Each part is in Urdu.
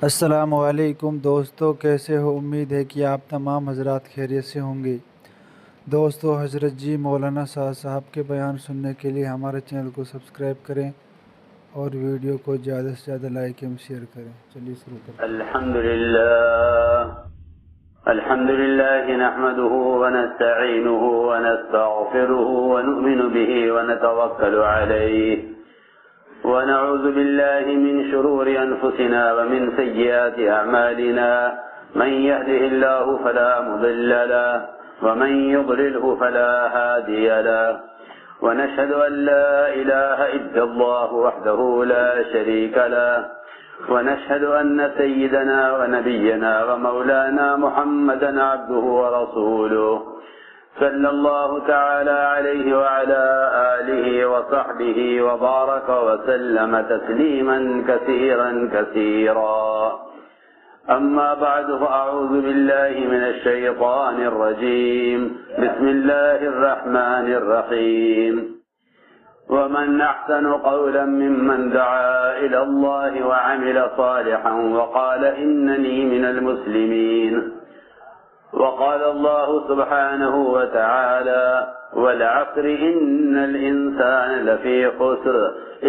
السلام علیکم دوستو، کیسے ہو؟ امید ہے کہ آپ تمام حضرات خیریت سے ہوں گے۔ دوستو، حضرت جی مولانا صاحب کے بیان سننے کے لیے ہمارے چینل کو سبسکرائب کریں اور ویڈیو کو زیادہ سے زیادہ لائک اور شیئر کریں۔ چلیے شروع کرتے ہیں۔ الحمد لله نحمده ونستعينه ونستغفره ونؤمن به ونتوكل عليه ونعوذ بالله من شرور أنفسنا ومن سيئات أعمالنا، من يهده الله فلا مضل له ومن يضلله فلا هادي له، ونشهد أن لا إله إلا الله وحده لا شريك له، ونشهد أن سيدنا ونبينا ومولانا محمدا عبده ورسوله، صلى الله تعالى عليه وعلى آله وصحبه وبارك وسلم تسليما كثيرا كثيرا. أما بعد، فأعوذ بالله من الشيطان الرجيم. بسم الله الرحمن الرحيم. ومن أحسن قولا ممن دعا إلى الله وعمل صالحا وقال إنني من المسلمين. وقال الله سبحانه وتعالى: والعصر إن الإنسان لفي خسر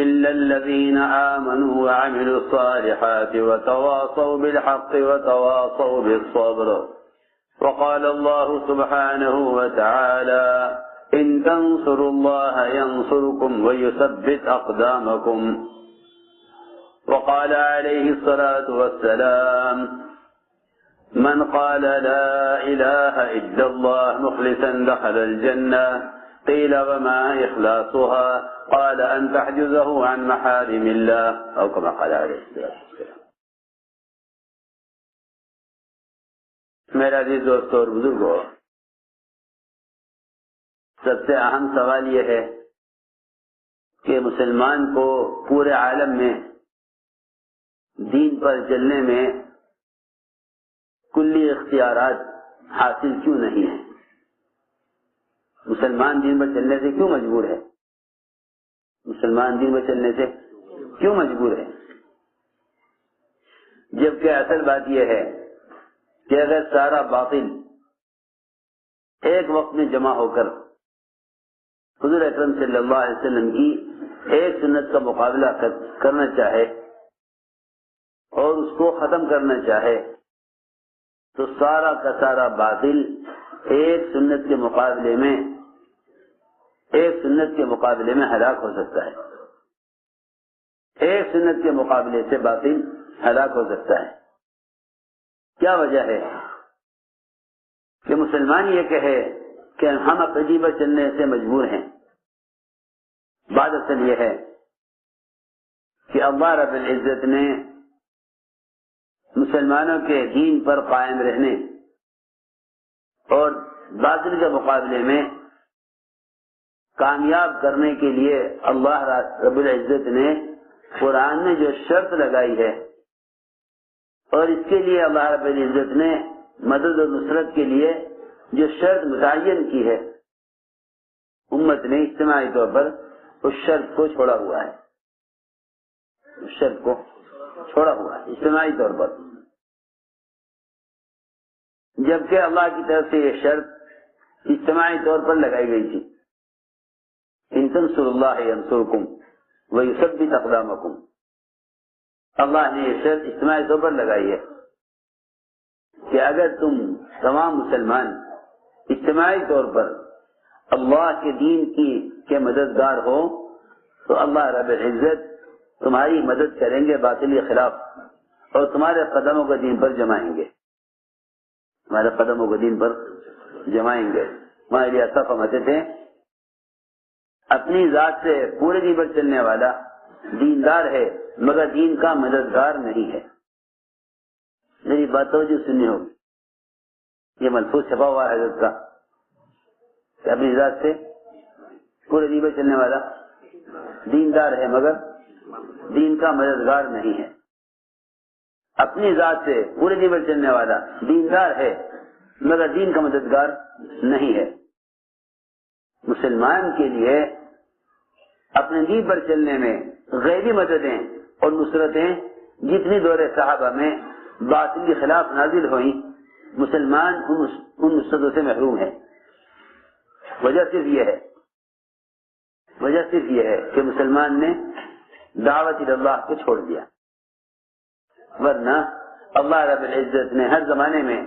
إلا الذين آمنوا وعملوا الصالحات وتواصوا بالحق وتواصوا بالصبر. وقال الله سبحانه وتعالى: إن تنصروا الله ينصركم ويثبت أقدامكم. وقال عليه الصلاة والسلام: من قال لا إله إلا الله مخلصا دخل الجنة. قيل: وما إخلاصها؟ قال: أن تحجزه عن محارم الله، أو كما قال عليه الصلاة والسلام. میرا عزیز دوستو اور بزرگو، سب سے اہم سوال یہ ہے کہ مسلمان کو پورے عالم میں دین پر چلنے میں کلی اختیارات حاصل کیوں نہیں ہیں؟ مسلمان دین پر چلنے سے کیوں مجبور ہے؟ مسلمان دین پر چلنے سے کیوں مجبور ہے؟ جبکہ اصل بات یہ ہے کہ اگر سارا باطل ایک وقت میں جمع ہو کر حضور اکرم صلی اللہ علیہ وسلم کی ایک سنت کا مقابلہ کرنا چاہے اور اس کو ختم کرنا چاہے تو سارا کا سارا باطل ایک سنت کے مقابلے میں ہلاک ہو سکتا ہے. ایک سنت کے مقابلے سے باطل ہلاک ہو سکتا ہے. کیا وجہ ہے کہ مسلمان یہ کہے کہ ہم عقیدے پر چلنے سے مجبور ہیں؟ بات اصل یہ ہے کہ اللہ رب العزت نے مسلمانوں کے دین پر قائم رہنے اور باطل کے مقابلے میں کامیاب کرنے کے لیے اللہ رب العزت نے قرآن میں جو شرط لگائی ہے، اور اس کے لیے اللہ رب العزت نے مدد اور نصرت کے لیے جو شرط متعین کی ہے، امت نے اجتماعی طور پر اس شرط کو چھوڑا ہوا ہے. اجتماعی طور پر، جبکہ اللہ کی طرف سے یہ شرط اجتماعی طور پر لگائی گئی تھی. ان تنصروا اللہ ینصرکم ویثبت اقدامکم. اللہ نے یہ شرط اجتماعی طور پر لگائی ہے کہ اگر تم تمام مسلمان اجتماعی طور پر اللہ کے دین کے مددگار ہو تو اللہ رب العزت تمہاری مدد کریں گے باطل کے خلاف، اور تمہارے قدموں کو دین پر جمائیں گے. ہمارے لیے ایسا فرماتے تھے: اپنی ذات سے پورے دین پر چلنے والا دیندار ہے مگر دین کا مددگار نہیں ہے. میری بات توجہ سننی ہوگی. یہ ملفوظ چھپا ہوا ہے حضرت کا کہ اپنی ذات سے پورے دین پر چلنے والا دیندار ہے مگر دین کا مددگار نہیں ہے. اپنی ذات سے پورے دین پر چلنے والا دیندار ہے مگر دین کا مددگار نہیں ہے. مسلمان کے لیے اپنے دین پر چلنے میں غیبی مددیں اور نصرتیں جتنی دور صحابہ میں باطل کے خلاف نازل ہوئی مسلمان ان نصرتوں سے محروم ہے. وجہ صرف یہ ہے کہ مسلمان نے دعوت اللہ کو چھوڑ دیا. ورنہ اللہ رب العزت نے ہر زمانے میں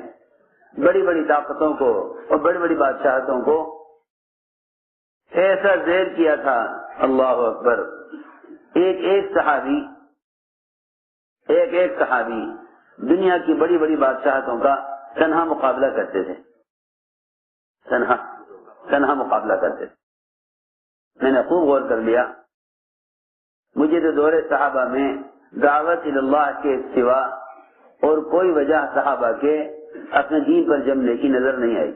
بڑی بڑی طاقتوں کو اور بڑی بڑی بادشاہتوں کو ایسا زیر کیا تھا. اللہ اکبر. ایک صحابی دنیا کی بڑی بڑی بادشاہتوں کا تنہا مقابلہ کرتے تھے. تنہا مقابلہ کرتے تھے. میں نے خوب غور کر لیا. مجھے تو دور صحابہ میں دعوت اللہ کے سوا اور کوئی وجہ صحابہ کے اپنے دین پر جمنے کی نظر نہیں آئی.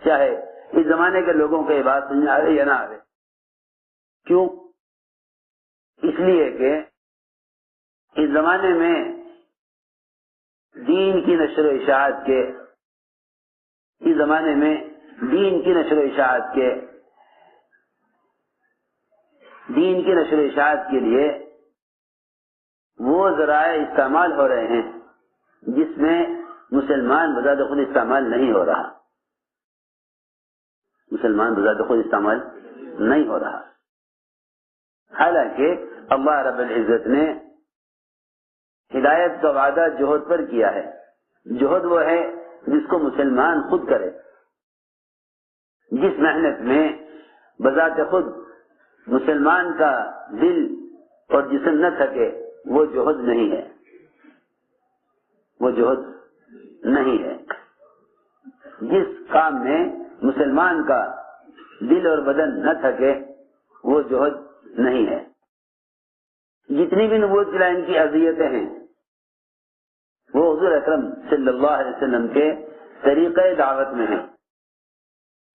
چاہے اس زمانے کے لوگوں کو یہ بات سمجھ آ رہے یا نہ آ رہے. کیوں؟ اس لیے کہ اس زمانے میں دین کی نشر و اشاعت کے لیے وہ ذرائع استعمال ہو رہے ہیں جس میں مسلمان بذات خود استعمال نہیں ہو رہا. حالانکہ اللہ رب العزت نے ہدایت کا وعدہ جوہد پر کیا ہے. جوہد وہ ہے جس کو مسلمان خود کرے. جس محنت میں بذات خود مسلمان کا دل اور جسم نہ تھکے وہ جوہد نہیں ہے. جس کام میں مسلمان کا دل اور بدن نہ تھکے وہ جوہد نہیں ہے. جتنی بھی نبوت کی لائن کی اذیتیں ہیں وہ حضور اکرم صلی اللہ علیہ وسلم کے طریقہ دعوت میں ہیں.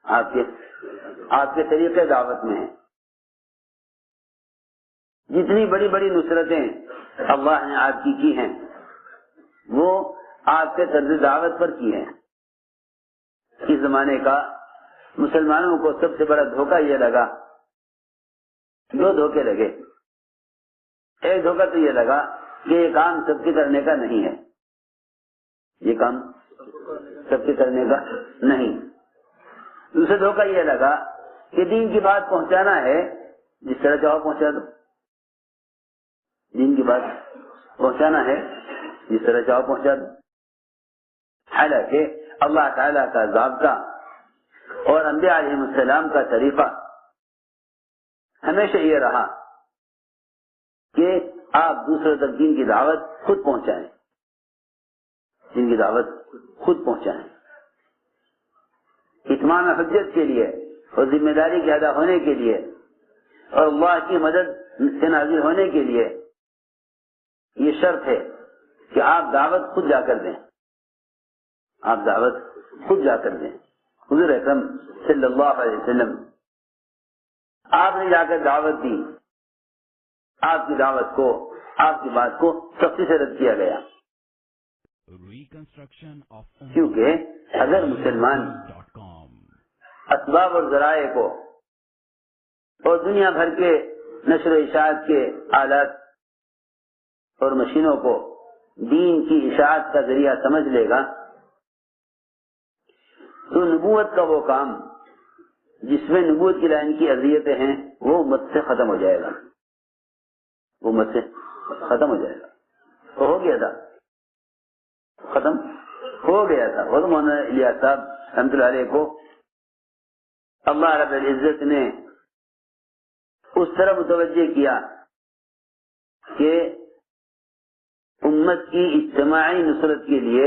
آپ کے طریقہ دعوت میں ہیں. جتنی بڑی بڑی نصرتیں اللہ نے آپ کی ہیں وہ آپ کے طرز دعوت پر کی ہیں. اس زمانے کا مسلمانوں کو سب سے بڑا دھوکہ یہ لگا. 2 دھوکے لگے. ایک دھوکہ تو یہ لگا کہ یہ کام سب کے کرنے کا نہیں ہے. دوسرا دھوکہ یہ لگا کہ دین کی بات پہنچانا ہے جس طرح چاہو پہنچا دو. حالانکہ اللہ تعالیٰ کا ضابطہ اور انبیاء علیہ السلام کا طریقہ ہمیشہ یہ رہا کہ آپ دوسروں تک دین کی دعوت خود پہنچائیں. اتمام حجت کے لیے اور ذمہ داری کے ادا ہونے کے لیے اور اللہ کی مدد سے نازل ہونے کے لیے یہ شرط ہے کہ آپ دعوت خود جا کر دیں. حضور اکرم صلی اللہ علیہ وسلم آپ نے جا کر دعوت دی. آپ کی دعوت کو، آپ کی بات کو سختی سے رد کیا گیا. کیونکہ اگر مسلمان اسباب اور ذرائع کو اور دنیا بھر کے نشر و اشاعت کے آلات اور مشینوں کو دین کی اشاعت کا ذریعہ سمجھ لے گا تو نبوت کا وہ کام جس میں نبوت کی لائن کی اذیتیں ہیں وہ امت سے ختم ہو جائے گا. وہ ہو گیا تھا. وہ تو مولانا الیاس صاحب رحمۃ اللہ علیہ کو اللہ رب العزت نے اس طرح متوجہ کیا کہ امت کی اجتماعی نصرت کے لیے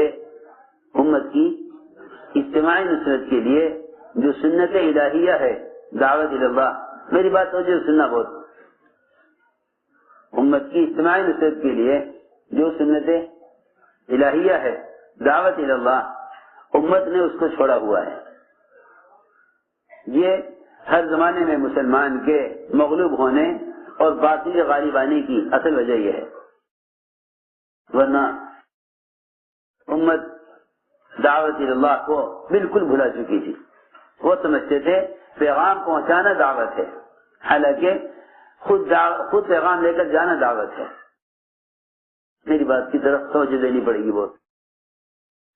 جو سنت الہیہ ہے دعوت اللہ. میری بات توجہ سننا بہت. امت کی اجتماعی نصرت کے لیے جو سنت الہیہ ہے دعوت اللہ امت نے اس کو چھوڑا ہوا ہے. یہ ہر زمانے میں مسلمان کے مغلوب ہونے اور باطل غالب آنے کی اصل وجہ یہ ہے. ورنہ امت دعوت اللہ کو بالکل بھلا چکی تھی. وہ سمجھتے تھے پیغام پہنچانا دعوت ہے. حالانکہ خود پیغام لے کر جانا دعوت ہے. میری بات کی طرف توجہ دینی پڑے گی بہت.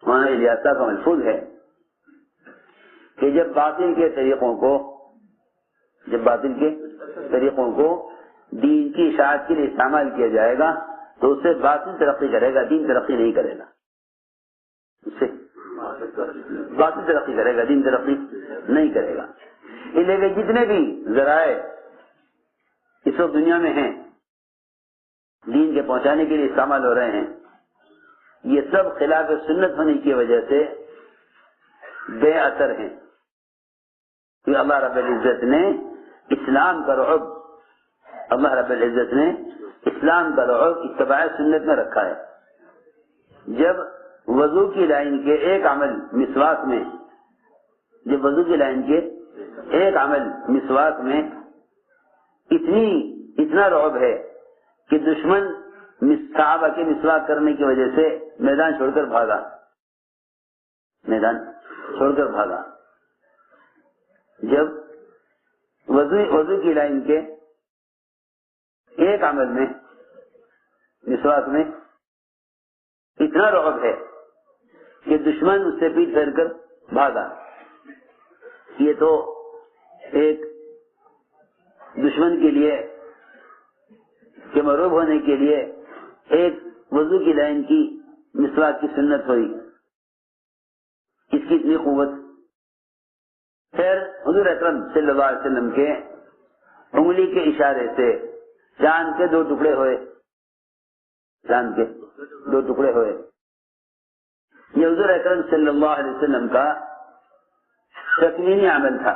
مولانا الیاس صاحب کا ملفوظ ہے کہ جب باطل کے طریقوں کو دین کی اشاعت کے لیے استعمال کیا جائے گا تو اس سے باطل ترقی کرے گا، دین ترقی نہیں کرے گا. اس سے باطل ترقی کرے گا، دین ترقی نہیں کرے گا. اس لیے کہ جتنے بھی ذرائع اس وقت دنیا میں ہیں دین کے پہنچانے کے لیے استعمال ہو رہے ہیں، یہ سب خلاف سنت ہونے کی وجہ سے بے اثر ہیں. کہ اللہ رب العزت نے اسلام کا رعب اتباع سنت میں رکھا ہے. جب وضو کی لائن کے ایک عمل مسواک میں اتنا رعب ہے کہ دشمن صحابہ کے مسواک کرنے کی وجہ سے میدان چھوڑ کر بھاگا. جب وضو کی لائن کے ایک عمل میں مسواک میں اتنا رعب ہے کہ دشمن اس سے پیٹ پھیر کر بھاگا. یہ تو ایک دشمن کے لیے کہ مرعوب ہونے کے لیے ایک وضو کی لائن کی مسواک کی سنت ہوئی، اس کی اتنی قوت. پھر حضور اکرم صلی اللہ علیہ وسلم کے انگلی کے اشارے سے چاند کے دو ٹکڑے ہوئے. یہ حضور اکرم صلی اللہ علیہ وسلم کا تکوینی عمل تھا.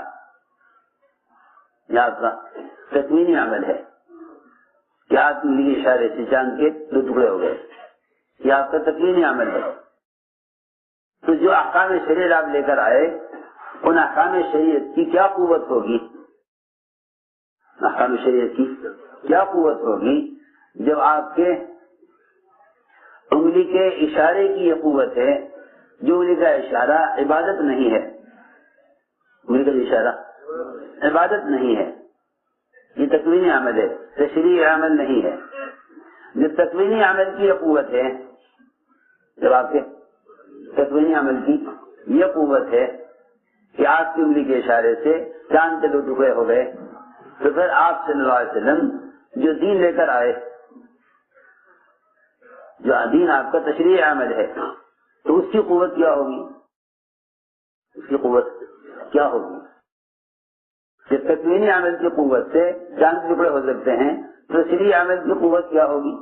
یہ آپ کا تکوینی عمل ہے کہ آپ کی انگلی کے اشارے سے چاند کے دو ٹکڑے ہو گئے. یہ آپ کا تکوینی عمل ہے. تو جو احکام شریعت آپ لے کر آئے ان احکام شریعت کی کیا قوت ہوگی جب آپ کے انگلی کے اشارے کی یہ قوت ہے. جو انگلی کا اشارہ عبادت نہیں ہے، یہ تکوینی عمل ہے، تشریعی عمل نہیں ہے. جو تکوینی عمل کی یہ قوت ہے، جب آپ کے تکوینی عمل کی یہ قوت ہے کہ آپ کی انگلی کے اشارے سے چاند کے دو ٹکڑے ہو گئے، تو پھر آپ صلی اللہ علیہ وسلم جو دین لے کر آئے، جو دین آپ کا تشریعی عمل ہے، تو اس کی قوت کیا ہوگی؟ جب تکوینی عمل کی قوت سے چاند کے ٹکڑے ہو سکتے ہیں تو تشریعی عمل کی قوت کیا ہوگی؟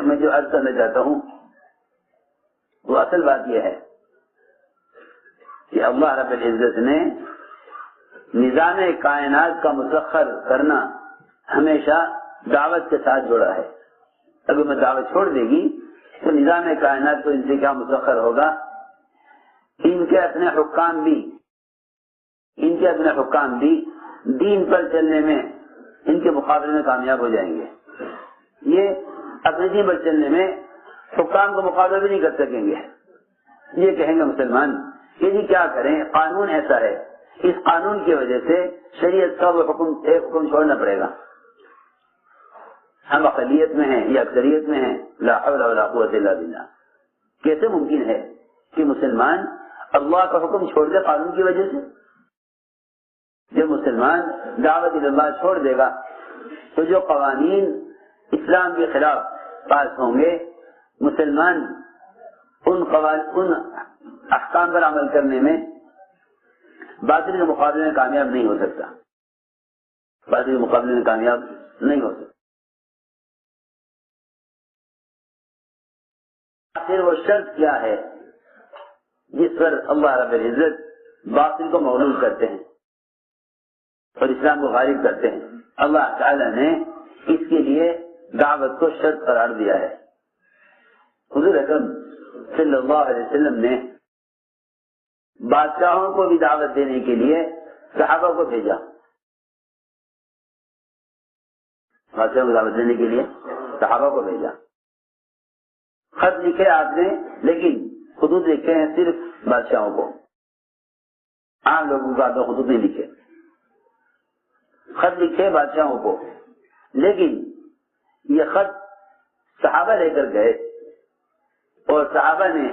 میں جو عرض کرنا چاہتا ہوں وہ اصل بات یہ ہے کہ اللہ رب العزت نے نظام کائنات کا مسخر کرنا ہمیشہ دعوت کے ساتھ جوڑا ہے. اگر میں دعوت چھوڑ دے گی تو نظام کائنات کو ان سے کیا مسخر ہوگا؟ ان کے اپنے حکام بھی دین پر چلنے میں ان کے مقابلے میں کامیاب ہو جائیں گے. یہ اپنے دین پر چلنے میں حکام کا مقابلہ بھی نہیں کر سکیں گے. یہ کہیں گے مسلمان کہ جی کیا کریں، قانون ایسا ہے، اس قانون کی وجہ سے شریعت کا وہ ایک حکم چھوڑنا پڑے گا. ہم اقلیت میں ہیں یا اکثریت میں ہیں، لا حول ولا قوت الا باللہ. کیسے ممکن ہے کہ مسلمان اللہ کا حکم چھوڑ دے قانون کی وجہ سے؟ جب مسلمان دعوت اللہ چھوڑ دے گا تو جو قوانین اسلام کے خلاف پاس ہوں گے، مسلمان ان احکام پر عمل کرنے میں باطل کے مقابلے میں کامیاب نہیں ہو سکتا. پھر وہ شرط کیا ہے جس پر اللہ رب العزت باطل کو مغلوب کرتے ہیں اور اسلام کو غالب کرتے ہیں؟ اللہ تعالی نے اس کے لیے دعوت کو شرط قرار دیا ہے. حضور اکرم صلی اللہ علیہ وسلم نے بادشاہوں کو بھی دعوت دینے کے لیے صحابہ کو بھیجا. بادشاہوں کو دعوت دینے کے لیے صحابہ کو بھیجا. خط لکھے آپ نے، لیکن خطوط لکھے ہیں صرف بادشاہوں کو، عام لوگوں کا تو خطوط نہیں لکھے. خط لکھے بادشاہوں کو، لیکن یہ خط صحابہ لے کر گئے اور صحابہ نے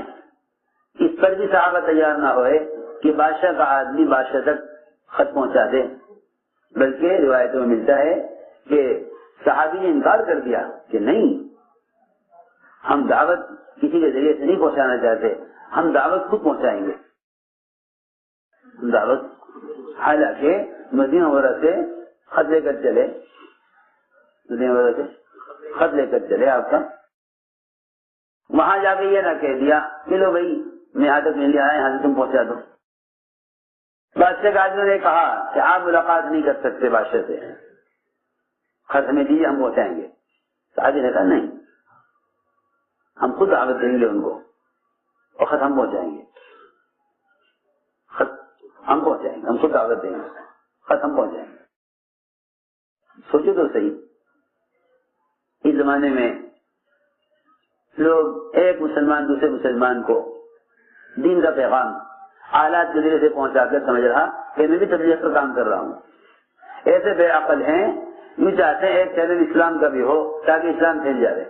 اس پر بھی صحابہ تیار نہ ہوئے کہ بادشاہ کا آدمی بادشاہ تک خط پہنچا دے، بلکہ روایتوں میں ملتا ہے کہ صحابی نے انکار کر دیا کہ نہیں، ہم دعوت کسی کے ذریعے سے نہیں پہنچانا چاہتے، ہم دعوت خود پہنچائیں گے، دعوت۔ حالانکہ مدینہ منورہ سے خط لے کر چلے، مدینہ منورہ سے خط لے کر چلے آپ کا، وہاں جا کے یہ نہ کہہ دیا کہ لو بھائی میں یہاں تک نہیں لے آیا، یہاں سے تم پہنچا دو۔ بادشاہ کے آدمی نے کہا کہ آپ ملاقات نہیں کر سکتے بادشاہ سے، خط ہمیں دیجیے، ہم پہنچائیں گے۔ صحابی نے کہا نہیں، ہم خود دعوت دیں گے ان کو اور خط ہم پہنچائیں گے، خط ہم پہنچائیں گے، ہم خود دعوت دیں گے، خط ہم پہنچائیں گے۔ سوچو تو صحیح، اس زمانے میں لوگ ایک مسلمان دوسرے مسلمان کو دین کا پیغام آلات کے ذریعے سے پہنچا کر سمجھ رہا کہ میں بھی تبلیغ کا کام کر رہا ہوں۔ ایسے بے عقل ہیں، یوں چاہتے ہیں ایک چینل اسلام کا بھی ہو تاکہ اسلام پھیل جائے۔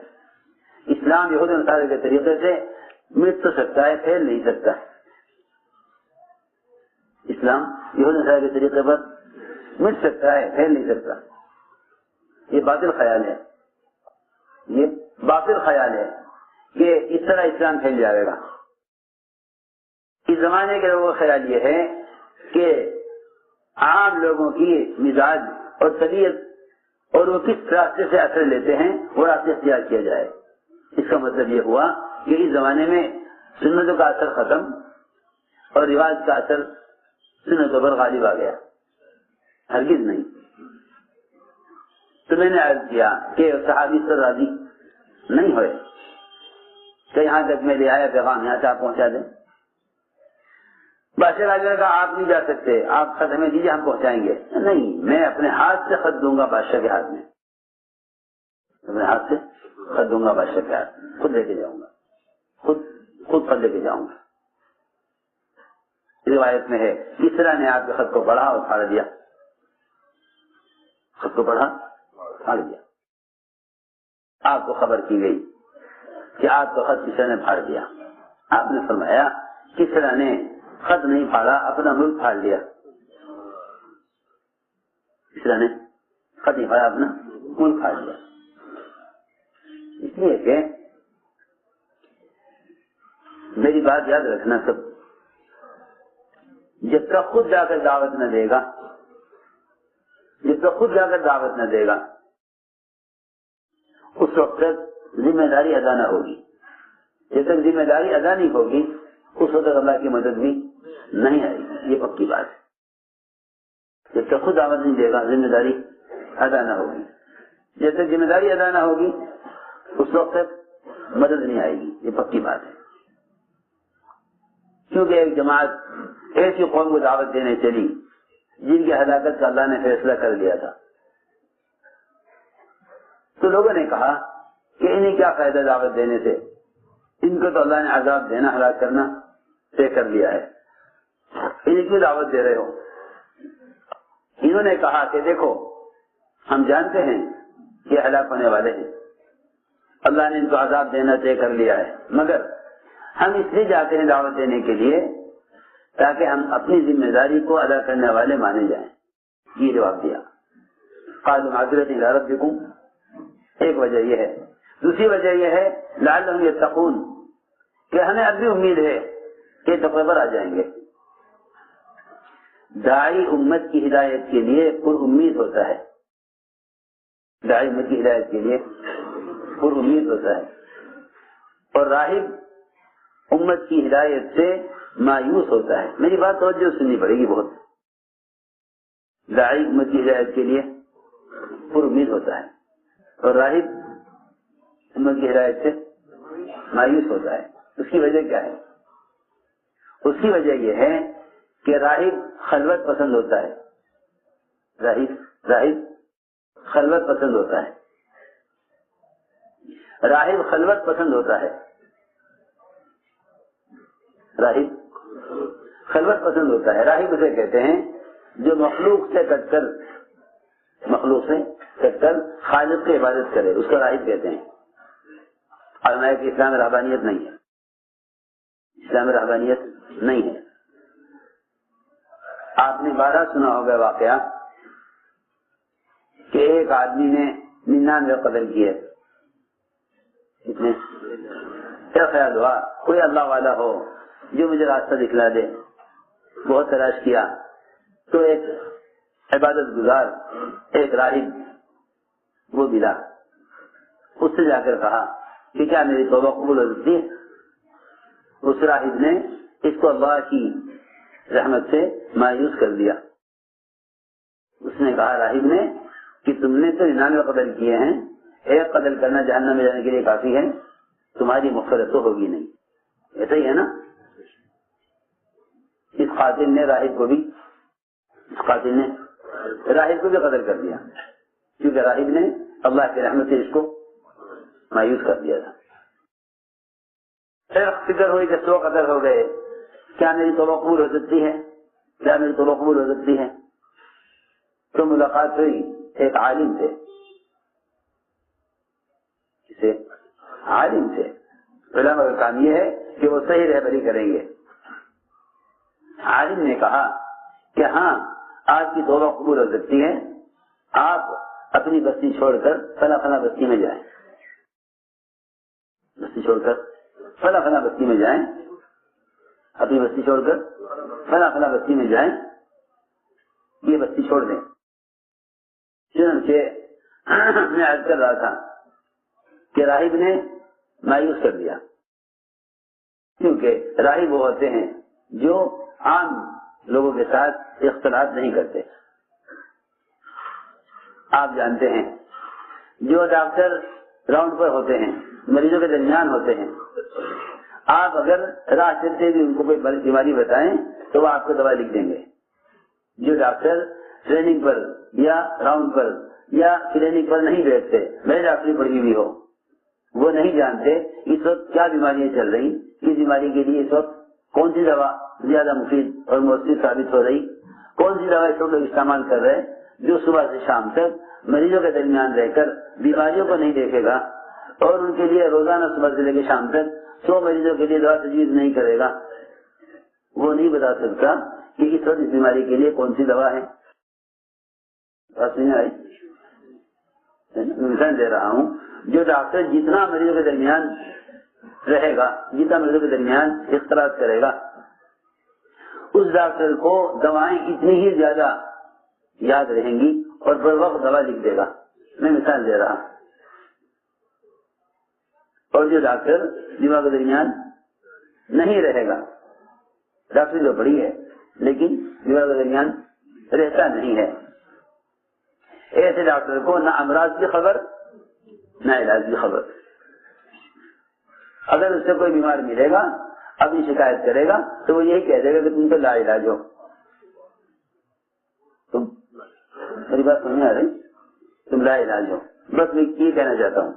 اسلام یہود نصارہ کے طریقے سے مٹ تو سکتا ہے، پھیل نہیں سکتا۔ اسلام یہود نصارہ کے طریقے پر مٹ سکتا ہے، پھیل نہیں سکتا۔ یہ باطل خیال ہے، یہ باطل خیال ہے کہ اس طرح اسلام پھیل جائے گا۔ اس زمانے کے لوگوں کا خیال یہ ہے کہ عام لوگوں کی مزاج اور طبیعت اور وہ کس راستے سے اثر لیتے ہیں وہ راستے اختیار کیا جائے۔ اس کا مطلب یہ ہوا کہ اس زمانے میں سنتوں کا اثر ختم اور رواج کا اثر سنتوں پر غالب آ گیا۔ ہرگز نہیں۔ تو میں نے عرض کیا کہ صحابی سے راضی نہیں ہوئے کہ یہاں تک میں لے آیا پیغام، یہاں سے آپ پہنچا دیں۔ بادشاہ راجہ نے کہا آپ نہیں جا سکتے، آپ خط ہمیں دیجیے، ہم پہنچائیں گے۔ نہیں، میں اپنے ہاتھ سے خط دوں گا بادشاہ کے ہاتھ میں، اپنے ہاتھ سے خط دوں گا بادشاہ کے ہاتھ میں، خود لے کے جاؤں گا، خود خط لے کے جاؤں گا۔ روایت میں ہے کس طرح نے آپ کے خط کو پڑھا اور پھاڑ دیا، خط کو پڑھا پھاڑ دیا۔ آپ کو خبر کی گئی کہ آپ کا خط کسی نے پھاڑ دیا۔ آپ نے فرمایا کس طرح نے خط نہیں پھاڑا، اپنا ملک پھاڑ لیا۔ کس طرح نے خط نہیں پھاڑا، اپنا ملک پھاڑ لیا۔ اس لیے کہ میری بات یاد رکھنا سب، جب تک خود جا کر دعوت نہ دے گا، جب تک خود جا کر دعوت نہ دے گا اس وقت تک ذمہ داری ادا نہ ہوگی۔ جب تک ذمہ داری ادا نہیں ہوگی اس وقت اللہ کی مدد بھی نہیں آئے گی، یہ پکی بات ہے۔ جب تک خود دعوت نہیں دے گا ذمہ داری ادا نہ ہوگی، جب تک ذمہ داری ادا نہ ہوگی اس وقت تک مدد نہیں آئے گی، یہ پکی بات ہے۔ کیونکہ ایک جماعت ایسی قوم کو دعوت دینے چلی جن کی ہلاکت کا اللہ نے فیصلہ کر لیا تھا، تو لوگوں نے کہا کہ انہیں کیا فائدہ دعوت دینے سے، ان کو تو اللہ نے عذاب دینا، ہلاک کرنا طے کر لیا ہے، انہیں کیوں دعوت دے رہے ہو؟ انہوں نے کہا کہ دیکھو ہم جانتے ہیں یہ ہلاک ہونے والے ہیں، اللہ نے ان کو عذاب دینا طے کر لیا ہے، مگر ہم اس لیے جاتے ہیں دعوت دینے کے لیے تاکہ ہم اپنی ذمہ داری کو ادا کرنے والے مانے جائیں۔ یہ جواب دیا۔ قالوا معذرة إلى ربكم، ایک وجہ یہ ہے۔ دوسری وجہ یہ ہے لعلهم يتقون، کہ ہمیں اب بھی امید ہے کہ تقوی پر آ جائیں گے۔ داعی امت کی ہدایت کے لیے پر امید ہوتا ہے، داعی امت کی ہدایت کے لیے پر امید ہوتا ہے، اور راہب امت کی ہدایت سے مایوس ہوتا ہے۔ میری بات توجہ سننی پڑے گی بہت۔ داعی امت کی ہدایت کے لیے پر امید ہوتا ہے اور راہب امت کی ہدایت سے مایوس ہوتا ہے۔ اس کی وجہ کیا ہے؟ اس کی وجہ یہ ہے کہ راہب خلوت پسند ہوتا ہے، راہب خلوت پسند ہوتا ہے، راہب خلوت پسند ہوتا ہے، راہب خلوت پسند ہوتا ہے۔ راہب اسے کہتے ہیں جو مخلوق سے کٹ کر مخلوق سے کٹ کر خالق کی عبادت کرے، اس کو راہب کہتے ہیں۔ اور میں کہ اسلام میں رہبانیت نہیں ہے، اسلام میں رہبانیت نہیں ہے۔ آپ نے 12 سنا ہوگا واقعہ کہ ایک آدمی نے 99 قتل کیے۔ کتنے؟ کیا خیال ہوا کوئی اللہ والا ہو جو مجھے راستہ دکھلا دے؟ بہت تلاش کیا تو ایک عبادت گزار، ایک راہب وہ ملا، اس سے جا کر کہا کہ کیا میری توبہ قبول ہو سکتی ہے؟ اس راہب نے اس کو اللہ کی رحمت سے مایوس کر دیا۔ اس نے کہا راہب نے کہ تم نے تو 99 قتل کیے ہیں، ایک قتل کرنا جہنم میں جانے کے لیے کافی ہے، تمہاری مغفرت تو ہوگی نہیں۔ ایسا ہی ہے نا؟ اس قاتل نے راہب کو بھی قتل کر دیا، کیونکہ راہب نے اللہ کی رحمت سے اس کو مایوس کر دیا تھا۔ پھر فکر ہوئی کہ 100 قتل ہو گئے، کیا میری توبہ قبول ہو سکتی ہے؟ کیا میری توبہ قبول ہو سکتی ہے؟ تو ملاقات ہوئی ایک عالم سے، کسے؟ عالم سے۔ علماء کا کام یہ ہے کہ وہ صحیح رہبری کریں گے۔ عالم نے کہا کہ ہاں آپ کی توبہ قبول ہو سکتی ہے، آپ اپنی بستی چھوڑ کر فلاں فلاں بستی میں جائیں، بستی چھوڑ کر فلاں فلاں بستی میں جائیں، اپنی بستی چھوڑ کر فلاں فلاں بستی میں جائیں، یہ بستی چھوڑ دیں۔ چنانچہ میں عرض کر رہا تھا کہ راہب نے مایوس کر دیا، کیونکہ راہب وہ ہوتے ہیں جو عام لوگوں کے ساتھ اختلاط نہیں کرتے۔ آپ جانتے ہیں جو ڈاکٹر راؤنڈ پر ہوتے ہیں، مریضوں کے درمیان ہوتے ہیں، آپ اگر راہ چلتے بھی ان کو کوئی بیماری بتائیں تو وہ آپ کو دوا لکھ دیں گے۔ جو ڈاکٹر ٹریننگ پر یا راؤنڈ پر یا کلینک پر نہیں بیٹھتے، میں ڈاکٹری پڑھی ہوئی ہو، وہ نہیں جانتے اس وقت کیا بیماریاں چل رہی، کس بیماری کے لیے اس وقت کون سی دوا زیادہ مفید اور مؤثر ثابت ہو رہی، کون سی دوا اس وقت لوگ استعمال کر رہے، جو صبح سے شام تک مریضوں کے درمیان رہ کر بیماریوں کو نہیں دیکھے گا اور ان کے لیے روزانہ صبح سے لے کے شام تک 100 مریضوں کے لیے دوا تجویز نہیں کرے گا، وہ نہیں بتا سکتا کہ اس وقت اس بیماری کے لیے کون سی دوا ہے۔ مثال دے رہا ہوں، جو ڈاکٹر جتنا مریضوں کے درمیان رہے گا، جتنا مریضوں کے درمیان اختلاط کرے گا، اس ڈاکٹر کو دوائیں اتنی ہی زیادہ یاد رہیں گی اور بر وقت دوا لکھ دے گا۔ میں مثال دے رہا ہوں۔ اور جو ڈاکٹر دماغ کے درمیان نہیں رہے گا، ڈاکٹری جو پڑھی ہے لیکن دماغ کے درمیان رہتا نہیں ہے، ایسے ڈاکٹر کو نہ امراض کی خبر نہ علاج کی خبر۔ اگر اس سے کوئی بیمار ملے گا، اپنی شکایت کرے گا تو وہ یہی کہہ دے گا کہ تم تو لا علاج ہو۔ تم میری بات سمجھ آ رہی؟ تم لا علاج ہو۔ بس میں یہ کہنا چاہتا ہوں،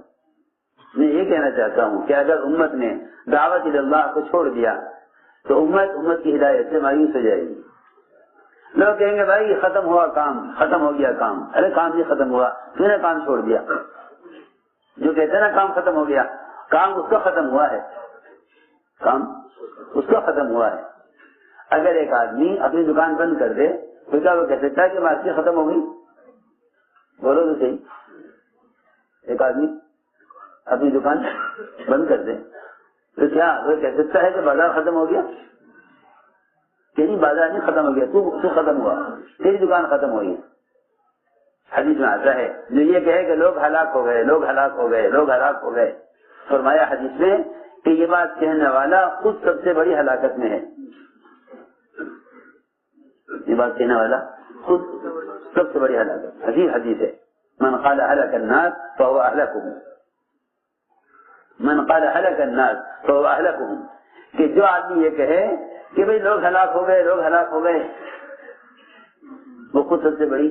میں یہ کہنا چاہتا ہوں کہ اگر امت نے دعوت اللہ کو چھوڑ دیا تو امت کی ہدایت سے مایوس ہو جائے گی۔ لوگ کہیں گے بھائی ختم ہوا کام، ختم ہو گیا کام۔ ارے کام نہیں ختم ہوا، تو نے کام چھوڑ دیا۔ جو کہتے ہیں نا کام ختم ہو گیا، کام اس کا ختم ہوا ہے، کام اس کا ختم ہوا ہے۔ اگر ایک آدمی اپنی دکان بند کر دے تو کیا وہ کہہ سکتا ہے کہ مارکیٹ ختم ہو گئی؟ بولو تو صحیح۔ ایک آدمی اپنی دکان بند کر دے تو کیا وہ کہہ سکتا ہے کہ بازار ختم ہو گیا؟ کہ نہیں، بازار نہیں ختم ہو گیا، تو ختم ہوا، تیری دکان ختم ہوئی۔ حدیث میں آتا ہے جو یہ کہے کہ لوگ ہلاک ہو گئے، لوگ ہلاک ہو گئے، لوگ ہلاک ہو گئے، فرمایا حدیث میں کہ یہ بات کہنے والا خود سب سے بڑی ہلاکت میں ہے۔ یہ بات کہنے والا خود سب سے بڑی ہلاکت۔ حدیث ہے، من قال هلك الناس فهو اهلكهم، من قال هلك الناس فهو اهلكهم، کہ جو آدمی یہ کہے کہ بھئی لوگ ہلاک ہو گئے، لوگ ہلاک ہو گئے، وہ خود سب سے بڑی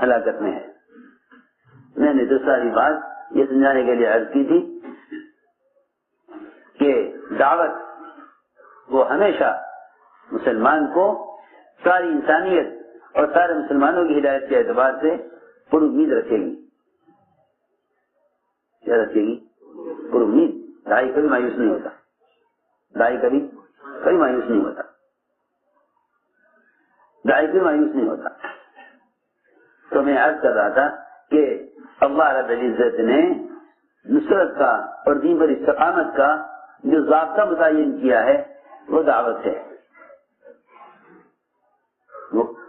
ہلاکت میں ہے۔ میں نے دوسری بات یہ سمجھانے کے لیے عرض کی تھی کہ دعوت وہ ہمیشہ مسلمان کو ساری انسانیت اور سارے مسلمانوں کی ہدایت کے اعتبار سے پر امید رکھے گی. کیا رکھے گی؟ پر امید. دائی کبھی مایوس نہیں ہوتا. دائی کبھی مایوس نہیں ہوتا. دائی کبھی مایوس نہیں ہوتا. تو میں عرض کر رہا تھا کہ اللہ رب العزت نے نصرت کا اور دین پر استقامت کا جو ضابطہ متعین کیا ہے وہ دعوت ہے.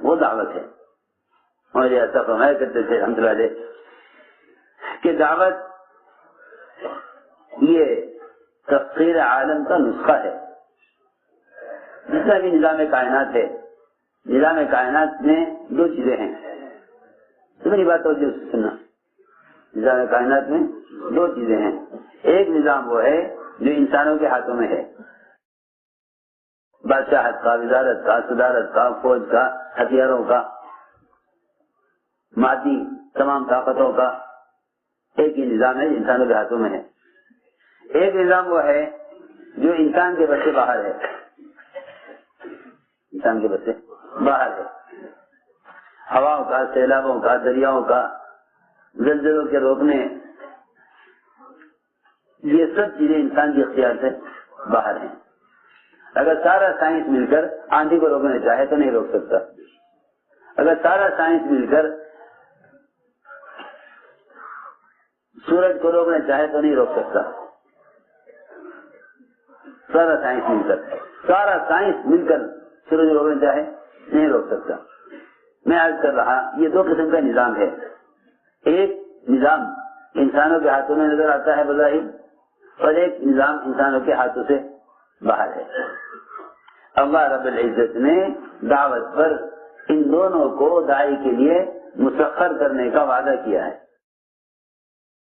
وہ دعوت ہے. اور یہ ایسا فرمایا کرتے تھے رحمۃ اللہ علیہ کہ دعوت یہ تفسیر عالم کا نسخہ ہے. جتنا بھی نظام کائنات ہے، نظام کائنات میں دو چیزیں ہیں. میری بات توجہ سے سننا. نظام کائنات میں دو چیزیں ہیں. ایک نظام وہ ہے جو انسانوں کے ہاتھوں میں ہے، بادشاہت کا، وزارت کا، صدارت کا، فوج کا، ہتھیاروں کا، مادی تمام طاقتوں کا. ایک ہی نظام ہے جو انسانوں کے ہاتھوں میں ہے. ایک نظام وہ ہے جو انسان کے بس سے باہر ہے. انسان کے بس سے باہر ہے. ہواؤں کا، سیلابوں کا، دریاؤں کا، زلزلوں کے روکنے، یہ سب چیزیں انسان کے اختیار سے باہر ہیں. اگر سارا سائنس مل کر آندھی کو روکنا چاہے تو نہیں روک سکتا. اگر سارا سائنس مل کر سورج کو روکنا چاہے تو نہیں روک سکتا. سارا سائنس مل کر سورج کو روکنا چاہے نہیں روک سکتا. میں عرض کر رہا یہ دو قسم کا نظام ہے. ایک نظام انسانوں کے ہاتھوں میں نظر آتا ہے بظاہر، اور ایک نظام انسانوں کے ہاتھوں سے باہر ہے. اللہ رب العزت نے دعوت پر ان دونوں کو داعی کے لیے مسخر کرنے کا وعدہ کیا ہے.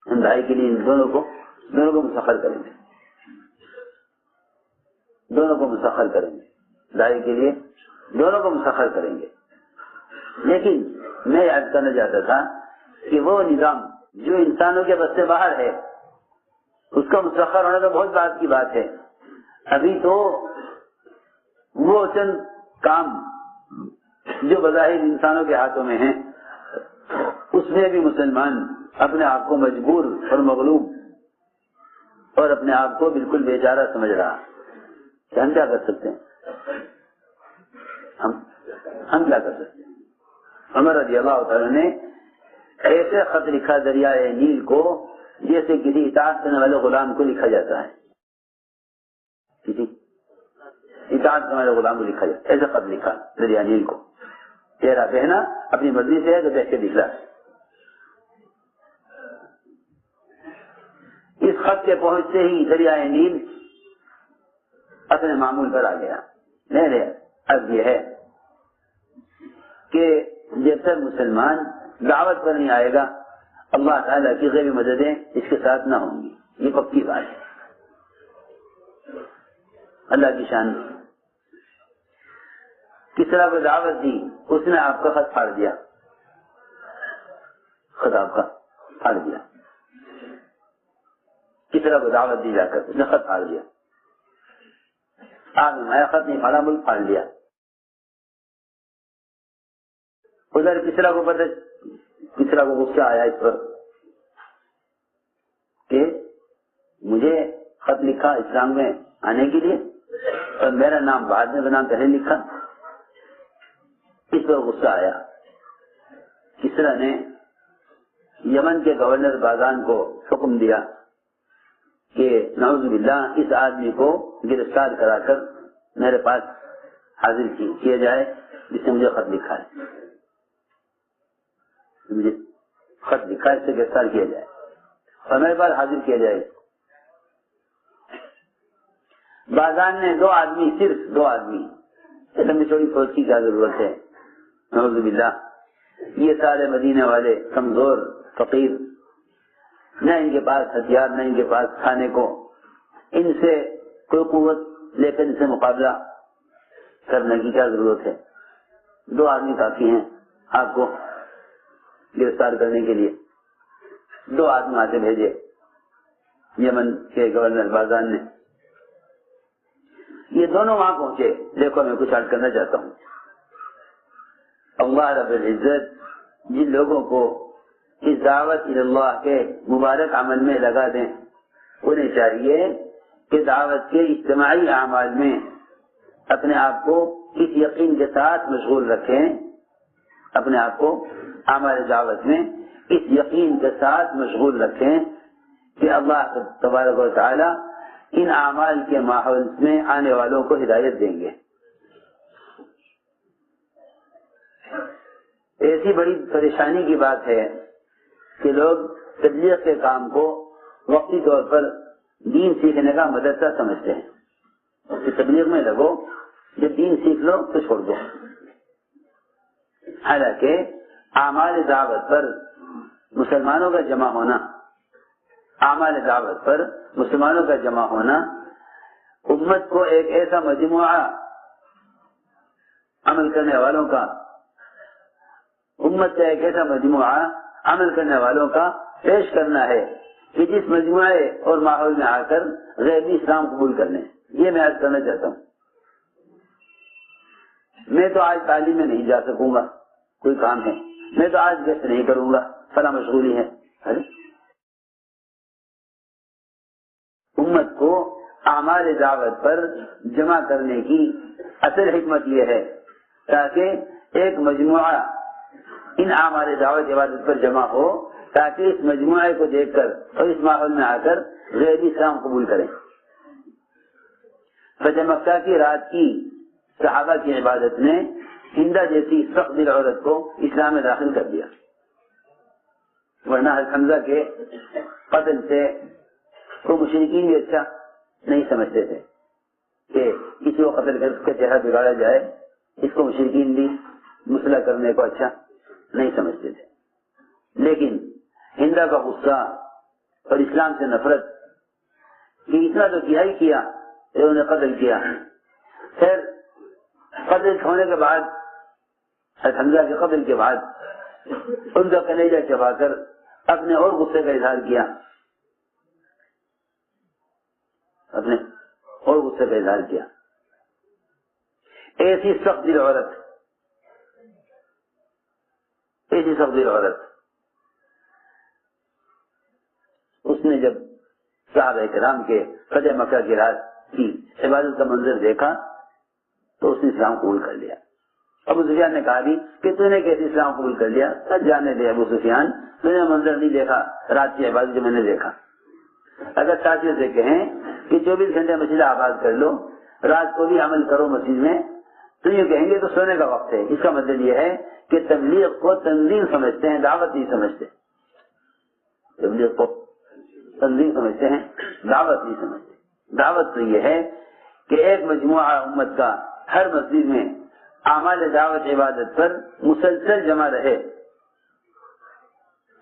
ہم داعی کے لیے ان دونوں کو مسخر کریں گے. دونوں کو مسخر کریں گے. داعی کے لیے دونوں کو مسخر کریں گے. لیکن میں یاد کرنا چاہتا تھا کہ وہ نظام جو انسانوں کے بس سے باہر ہے اس کا مسخر ہونا تو بہت بات کی بات ہے. ابھی تو وہ چند کام جو بظاہر انسانوں کے ہاتھوں میں ہیں اس میں بھی مسلمان اپنے آپ کو مجبور اور مغلوب اور اپنے آپ کو بالکل بیچارہ سمجھ رہا. کہ ہم کیا کر سکتے ہیں؟ ہم کیا کر سکتے ہیں؟ عمر رضی اللہ تعالی نے ایسے خط لکھا دریائے نیل کو جیسے کسی اطاعت کرنے والے غلام کو لکھا جاتا ہے. کسی اطاعت کرنے والے غلام کو لکھا جاتا ہے. ایسے خط لکھا دریائے نیل کو. تیرا بہنا اپنی مرضی سے ہے تو بہ کے دکھلا. اس خط کے پہنچتے ہی دریائے نیل اپنے معمول پر آ گیا. نہیں اب یہ ہے کہ جب تک مسلمان دعوت پر نہیں آئے گا اللہ تعالیٰ کی غیبی مددیں اس کے ساتھ نہ ہوں گی. یہ پکی بات ہے. اللہ کی شان. کس طرح کو دعوت دی اس نے آپ کا خط پھاڑ دیا. خط آپ کا پھاڑ دیا. کس طرح کو دعوت دی جا کر اس نے خط پھاڑ دیا. آپ نے خط نہیں پھاڑا ملک پھاڑ دیا. ادھر کسرا کو پتہ، کسرا کو غصہ آیا اس پر کہ مجھے خط لکھا اسلام میں آنے کے لیے اور میرا نام بعد میں بنا پہلے لکھا. اس پر غصہ آیا. کسرا نے یمن کے گورنر باغان کو حکم دیا کہ نعوذ باللہ اس آدمی کو گرفتار کرا کر میرے پاس حاضر کیا جائے جس نے مجھے خط لکھا ہے. مجھے خط لکھا اس سے گرفتار کیا جائے اور میرے پاس حاضر کیا جائے. باغان نے صرف دو آدمی لمبی چوڑی فوج کی کیا ضرورت ہے. نعوذ باللہ یہ سارے مدینے والے کمزور فقیر، نہ ان کے پاس ہتھیار نہ ان کے پاس کھانے کو، ان سے کوئی قوت لے کر ان سے مقابلہ کرنے کی کیا ضرورت ہے. 2 آدمی کافی ہیں آپ کو گرفتار کرنے کے لیے. 2 آدمی آتے بھیجے یمن کے گورنر باغان نے. یہ دونوں وہاں پہنچے. دیکھو میں کچھ عرض کرنا چاہتا ہوں. اللہ رب العزت جن لوگوں کو اس دعوت اللہ کے مبارک عمل میں لگا دیں۔ انہیں چاہیے کہ دعوت کے اجتماعی اعمال میں اپنے آپ کو اس یقین کے ساتھ مشغول رکھیں، اپنے آپ کو اعمال دعوت میں اس یقین کے ساتھ مشغول رکھیں کہ اللہ تبارک و تعالی ان اعمال کے ماحول میں آنے والوں کو ہدایت دیں گے۔ ایسی بڑی پریشانی کی بات ہے کہ لوگ تبلیغ کے کام کو وقتی طور پر دین سیکھنے کا مدرسہ سمجھتے ہیں کہ تبلیغ میں لگو، جب دین سیکھ لو تو چھوڑ دو۔ حالانکہ اعمال دعوت پر مسلمانوں کا جمع ہونا، اعمال دعوت پر مسلمانوں کا جمع ہونا امت کو ایک ایسا مجموعہ عمل کرنے والوں کا، امت کا ایک ایسا مجموعہ عمل کرنے والوں کا پیش کرنا ہے کہ جس مجموعے اور ماحول میں آ کر غیبی اسلام قبول کرنے۔ یہ میں عرض کرنا چاہتا ہوں۔ میں تو آج تعلیم میں نہیں جا سکوں گا، کوئی کام ہے، میں تو آج گشت نہیں کروں گا، فلاں مشغولی ہے۔ امت کو اعمال دعوت پر جمع کرنے کی اصل حکمت یہ ہے تاکہ ایک مجموعہ ان اعمال دعوت عبادت پر جمع ہو، تاکہ اس مجموعے کو دیکھ کر اور اس ماحول میں آ کر غیبی اسلام قبول کریں۔ فتح مکہ کی رات کی صحابہ کی عبادت نے ہندہ جیسی سخت دل عورت کو اسلام میں داخل کر دیا، ورنہ حمزہ کے قتل سے تو مشرکین بھی اچھا نہیں سمجھتے تھے کہ کسی کو قتل کر اس کا چہرہ بگاڑا جائے، اس کو مشرکین بھی مسلح کرنے کو اچھا نہیں سمجھتے تھے۔ لیکن ہندہ کا غصہ اور اسلام سے نفرت کہ اتنا تو کیا ہی کیا، انہوں نے قتل کیا۔ پھر قتل ہونے کے بعد، حمزہ کے قتل کے بعد ان کا کلیجہ چبا کر اپنے اور غصے کا اظہار کیا، اپنے اور غصے کا اظہار کیا۔ ایسی سخت دل عورت، ایسی سخت دل عورت، اس نے جب صحابہ کرام کے فتح مکہ کی رات کی عبادت کا منظر دیکھا تو اس نے اسلام قبول کر لیا۔ ابو سفیان نے کہا بھی کہ تو نے کیسے اسلام قبول کر لیا؟ جانے دے ابو سفیان، تو نے منظر نہیں دیکھا رات کی عبادت جو میں نے دیکھا۔ اگر ساتھیوں سے کہیں کہ 24 گھنٹے مسجد آباد کر لو، رات کو بھی عمل کرو مسجد میں، تو یہ کہیں گے تو سونے کا وقت ہے۔ اس کا مطلب یہ ہے کہ تبلیغ کو تنظیم سمجھتے ہیں، دعوت نہیں سمجھتے۔ تبلیغ کو تنظیم سمجھتے ہیں، دعوت نہیں سمجھتے۔ دعوت تو یہ ہے کہ ایک مجموعہ امت کا ہر مسجد میں اعمال دعوت عبادت پر مسلسل جمع رہے،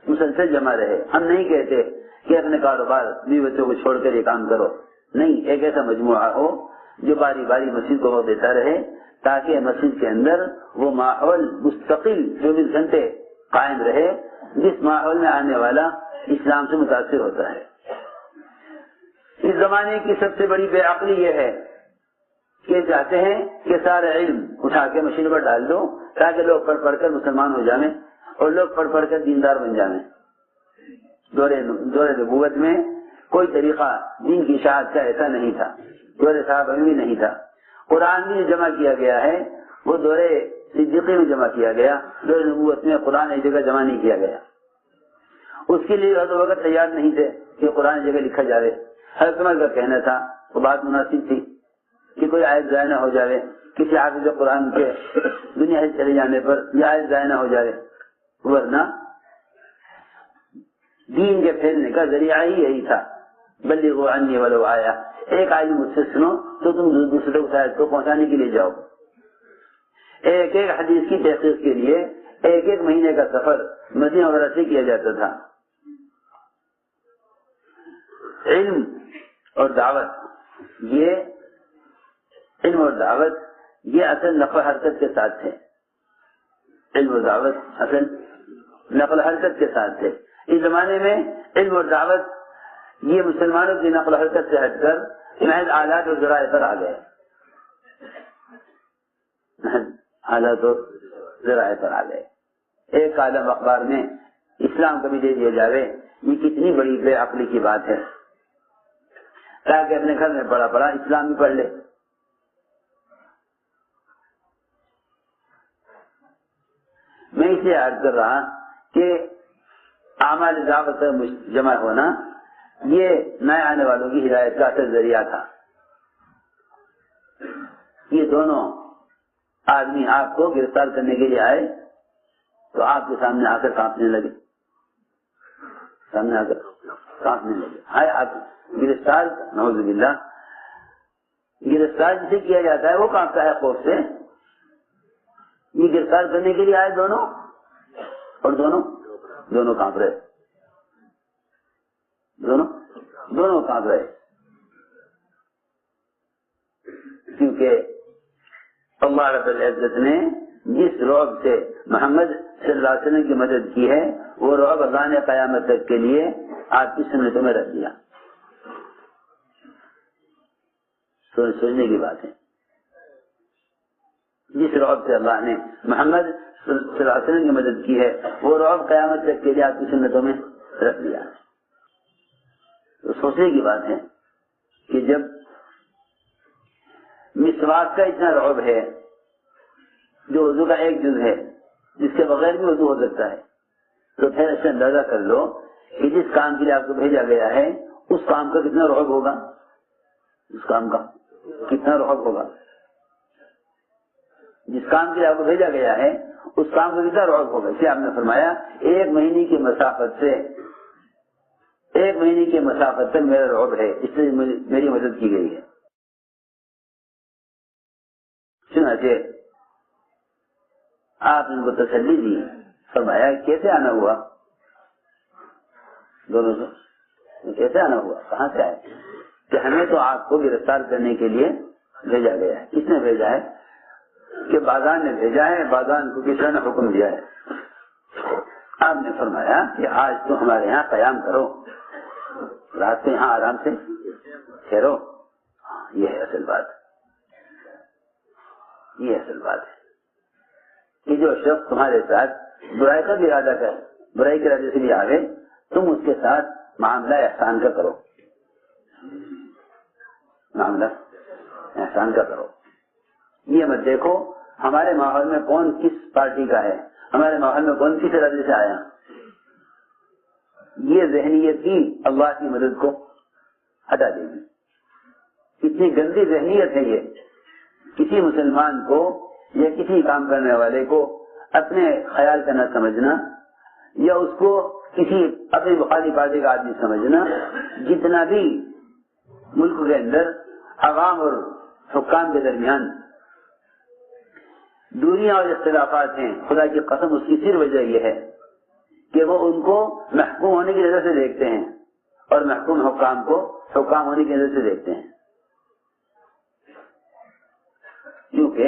مسلسل جمع رہے۔ ہم نہیں کہتے کہ اپنے کاروبار بیوی بچوں کو چھوڑ کر یہ کام کرو، نہیں، ایک ایسا مجموعہ ہو جو باری باری مسجد کو وقت دیتا رہے تاکہ مسجد کے اندر وہ ماحول مستقل 24 گھنٹے قائم رہے جس ماحول میں آنے والا اسلام سے متاثر ہوتا ہے۔ اس زمانے کی سب سے بڑی بے عقلی یہ ہے کہ چاہتے ہیں کہ سارا علم اٹھا کے مشین پر ڈال دو تاکہ لوگ پڑھ پڑھ کر مسلمان ہو جائیں اور لوگ پڑھ پڑھ کر دیندار بن جائیں۔ دور نبوت میں کوئی طریقہ دین کی اشاعت کا ایسا نہیں تھا، دور صحابہ میں بھی نہیں تھا۔ قرآن بھی جمع کیا گیا ہے وہ دور صدیقی میں جمع کیا گیا، دور نبوت میں قرآن ایک جگہ جمع نہیں کیا گیا۔ اس کے لیے ہر وقت تیار نہیں تھے کہ قرآن جگہ لکھا جائے۔ حضرت عمر کا کہنا تھا، وہ بات مناسب تھی کہ کوئی آیت ضائع نہ ہو جائے، کسی حافظ قرآن کے دنیا سے چلے جانے پر یہ آیت ضائع نہ ہو جائے، ورنہ دین کے پھیلنے کا ذریعہ ہی یہی تھا۔ بلغوا عنی ولو آیا، ایک آیت مجھ سے سنو تو تم دوسرے کو آیت کو پہنچانے کے لیے جاؤ۔ ایک ایک حدیث کی تحقیق کے لیے ایک ایک مہینے کا سفر مدینہ وغیرہ سے کیا جاتا تھا۔ علم اور دعوت، یہ علم اور دعوت یہ اصل نقل حرکت کے ساتھ ہے۔ علم اور دعوت اصل نقل حرکت کے ساتھ ہے۔ اس زمانے میں علم اور دعوت یہ مسلمانوں کی نقل حرکت سے ہٹ کر محض آلات اور ذرائع پر آ گئے، محض آلات اور ذرائع پر آ گئے۔ ایک کالم اخبار میں اسلام کبھی دے دیا جاوے، یہ کتنی بڑی بے عقلی کی بات ہے، تاکہ اپنے گھر میں پڑھا پڑھا اسلام بھی پڑھ لے۔ میں اسے عرض کر رہا کہ اعمال دعوت جمع ہونا یہ نئے آنے والوں کی ہدایت کا اصل ذریعہ تھا۔ یہ دونوں آدمی آپ کو گرفتار کرنے کے لیے آئے تو آپ کے سامنے آ کر کانپنے لگے، آئے آپ گرفتار، نعوذ باللہ، گرفتار جسے کیا جاتا ہے وہ کانپتا ہے خوف سے، یہ گرفتار کرنے کے لیے آئے دونوں، اور دونوں کانپ رہے، دونوں کانپ رہے، کیونکہ اللہ رب العزت نے جس رعب سے محمد صلی اللہ علیہ وسلم کی مدد کی ہے وہ رعب اللہ نے قیامت تک کے لیے آپ کی سنتوں میں رکھ دیا۔ سوچنے کی بات ہے، جس رعب سے اللہ نے محمد صلی اللہ علیہ وسلم کی مدد کی ہے وہ رعب قیامت تک کے لیے آپ کی سنتوں میں رکھ دیا۔ تو سوچنے کی بات ہے کہ جب مسواک کا اتنا رعب ہے جو وضو کا ایک جز ہے جس کے بغیر بھی وضو ہو سکتا ہے، تو پھر ایسے اندازہ کر لو کہ جس کام کے لیے آپ کو بھیجا گیا ہے اس کام کا کتنا رعب ہوگا، اس کام کا کتنا رعب ہوگا، جس کام کے لیے آپ کو بھیجا گیا ہے اس کام کا کتنا رعب ہوگا۔ اسے آپ نے فرمایا 1 مہینے کی مسافت سے 1 مہینے کی مسافت تک میرا رعب ہے، اس سے میری مدد کی گئی ہے۔ چنانچہ آپ نے ان کو تسلی دی، فرمایا کیسے آنا ہوا، دونوں سے کیسے آنا ہوا، کہاں سے آئے؟ کہ ہمیں تو آپ کو گرفتار کرنے کے لیے بھیجا گیا ہے۔ کس نے بھیجا ہے؟ کہ بازان نے بھیجا ہے، بازان کو کس نے حکم دیا ہے۔ آپ نے فرمایا کہ آج تو ہمارے یہاں قیام کرو، رات کو یہاں آرام سے ٹھہرو۔ یہ ہے اصل بات، یہ اصل بات ہے کہ جو شخص تمہارے ساتھ برائی کا بھی ارادہ کر، برائی کے ارادے سے بھی آگے، تم اس کے ساتھ معاملہ احسان کا کرو، معاملہ احسان کا کرو۔ یہ مت دیکھو ہمارے ماحول میں کون کس پارٹی کا ہے، ہمارے ماحول میں کون کس ارادے سے آیا، یہ ذہنیت ہی اللہ کی مدد کو ہٹا دے گی۔ کتنی گندی ذہنیت ہے یہ، کسی مسلمان کو یا کسی کام کرنے والے کو اپنے خیال کا نہ سمجھنا، یا اس کو کسی اپنی مخالف پارٹی کا آدمی سمجھنا۔ جتنا بھی ملک کے اندر عوام اور حکام کے درمیان دوریاں اور اختلافات ہیں، خدا کی قسم اس کی صرف وجہ یہ ہے کہ وہ ان کو محکوم ہونے کی نظر سے دیکھتے ہیں اور محکوم حکام کو حکام ہونے کی نظر سے دیکھتے ہیں۔ کیونکہ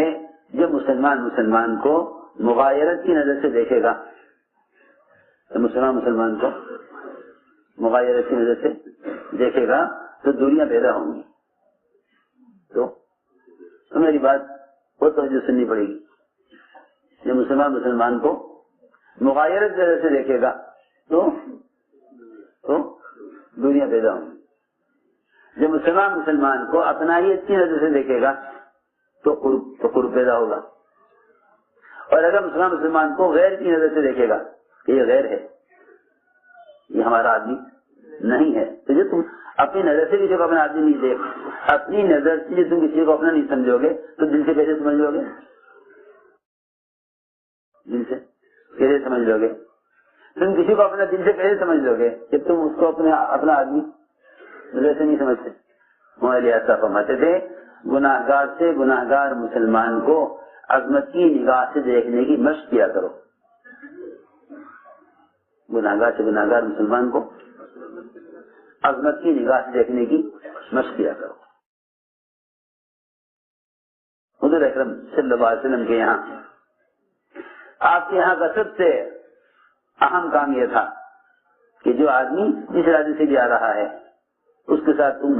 جب مسلمان کو مغایرت کی نظر سے دیکھے گا، تو مسلمان کو مغایرت کی نظر سے دیکھے گا تو دوریاں پیدا ہوں گی۔ تو میری بات بہت توجہ سننی پڑے گی۔ جب مسلمان کو مغایرت کی نظر سے دیکھے گا تو دوریاں پیدا ہوں گی۔ جب مسلمان کو اپنائیت کی نظر سے دیکھے گا تو قرب پیدا ہوگا، اور اگر مسلمان کو غیر کی نظر سے دیکھے گا کہ یہ غیر ہے، یہ ہمارا آدمی نہیں ہے، تو جو تم اپنی نظر سے کسی کو اپنا آدمی نہیں دیکھ، اپنی نظر سے تم کسی کو اپنا نہیں سمجھو گے تو دل سے کیسے سمجھ لو گے؟ دل سے کیسے سمجھ لو گے؟ تم کسی کو اپنا دل سے کیسے سمجھ لو گے جب تم اس کو اپنا آدمی نظر سے نہیں سمجھتے؟ ہمارے ایسا فرماتے تھے، گناہگار سے گناہگار مسلمان کو عظمت کی نگاہ سے دیکھنے کی مشق کیا کرو۔ گناہگار سے گناہگار مسلمان کو عظمت کی نگاہ سے دیکھنے کی مشق کیا کرو۔ حضور اکرم صلی اللہ علیہ وسلم کے یہاں، آپ کے یہاں کا سب سے اہم کام یہ تھا کہ جو آدمی جس ارادے سے بھی آ رہا ہے اس کے ساتھ تم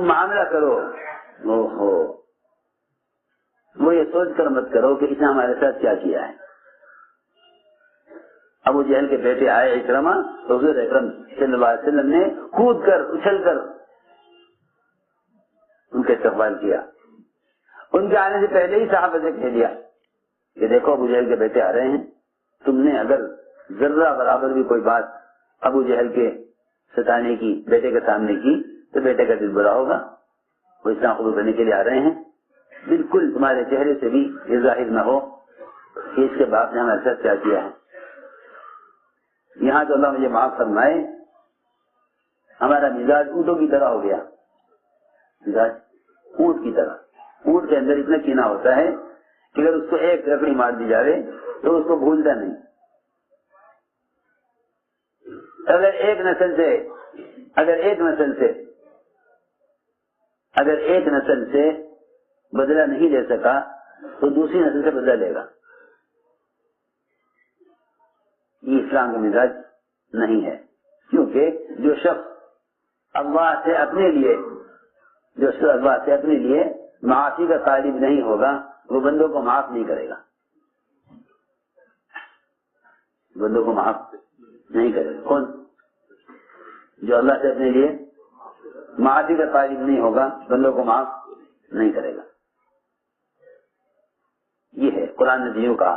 معاملہ کرو، وہ یہ سوچ کر مت کرو کہ اس نے ہمارے ساتھ کیا کیا ہے، ابو جہل کے بیٹے آئے اکرمہ، تو حضور اکرم صلی اللہ علیہ وسلم نے کود کر اچھل کر ان کا استقبال کیا. ان کے آنے سے پہلے ہی صحابہ سے کہہ دیا کہ دیکھو ابو جہل کے بیٹے آ رہے ہیں، تم نے اگر ذرہ برابر بھی کوئی بات ابو جہل کے ستانے کی بیٹے کے سامنے کی تو بیٹے کا دل برا ہوگا. وہ اسلام قبول کرنے کے لیے آ رہے ہیں، بالکل تمہارے چہرے سے بھی یہ ظاہر نہ ہو کہ اس کے باپ نے ہمارے ساتھ کیا کیا ہے. یہاں تو اللہ مجھے معاف فرمائے، ہمارا مزاج اونٹوں کی طرح ہو گیا. مزاج اونٹ کی طرح. اونٹ کے اندر اتنا کینہ ہوتا ہے کہ اگر اس کو ایک لکڑی مار دی جائے تو اس کو بھولتا نہیں. اگر ایک نسل سے بدلہ نہیں لے سکا تو دوسری نسل سے بدلہ لے گا. یہ اسلام کا مزاج نہیں ہے. کیونکہ جو شخص اللہ سے اپنے لیے معافی کا طالب نہیں ہوگا وہ بندوں کو معاف نہیں کرے گا. بندوں کو معاف نہیں کرے گا. کون؟ جو اللہ سے اپنے لیے معافی کا طالب نہیں ہوگا بندوں کو معاف نہیں کرے گا. یہ ہے قرآن نے یوں کہا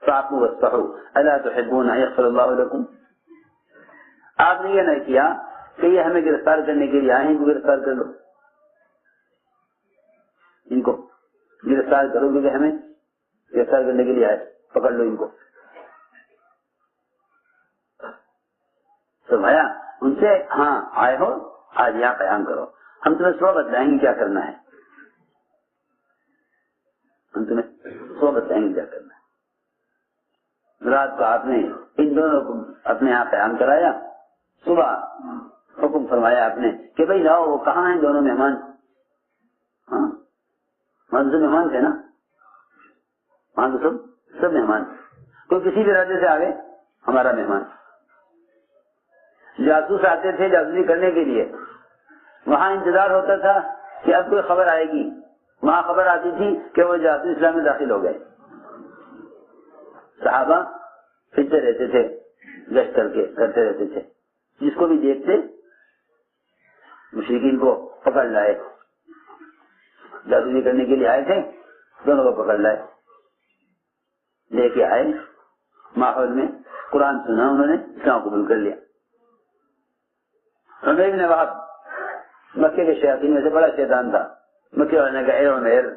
فاعفوا واصفحوا الا تحبون ان یغفر اللہ لکم. آپ نے یہ نہ کیا کہ یہ ہمیں گرفتار کرنے کے لیے آئے ہیں، ان کو گرفتار کر لو، ان کو گرفتار کرو کیونکہ ہمیں گرفتار کرنے کے لیے آئے، پکڑ لو ان کو. فرمایا ان سے ہاں آئے ہو آج یہاں قیام کرو، ہم تمہیں سو بتائیں گے کیا کرنا ہے. ہم تمہیں سو بتائیں گے کیا کرنا ہے. رات کو آپ نے ان دونوں کو اپنے یہاں قیام کرایا. صبح حکم فرمایا آپ نے کہ بھائی جاؤ، وہ کہاں ہیں دونوں مہمان؟ ہاں وہاں تو مہمان تھے نا، وہاں تو سب مہمان. کوئی کسی بھی راجے سے آگے ہمارا مہمان. جاسوس آتے تھے جاسوسی کرنے کے لیے، وہاں انتظار ہوتا تھا کہ اب کوئی خبر آئے گی. وہاں خبر آتی تھی کہ وہ جاسوس اسلام میں داخل ہو گئے. صحابہ پھرتے رہتے تھے، گشت کرتے رہتے تھے. جس کو بھی دیکھتے مشرکین کو پکڑ لائے. جاسوسی کرنے کے لیے آئے تھے، دونوں کو پکڑ لائے، لے کے آئے ماحول میں. قرآن سنا انہوں نے، اسلام قبول کر لیا. عمیر بن وہب مکے کے شیاطین میں سے بڑا شیطان تھا. مکے والے نے کہا اے عمیر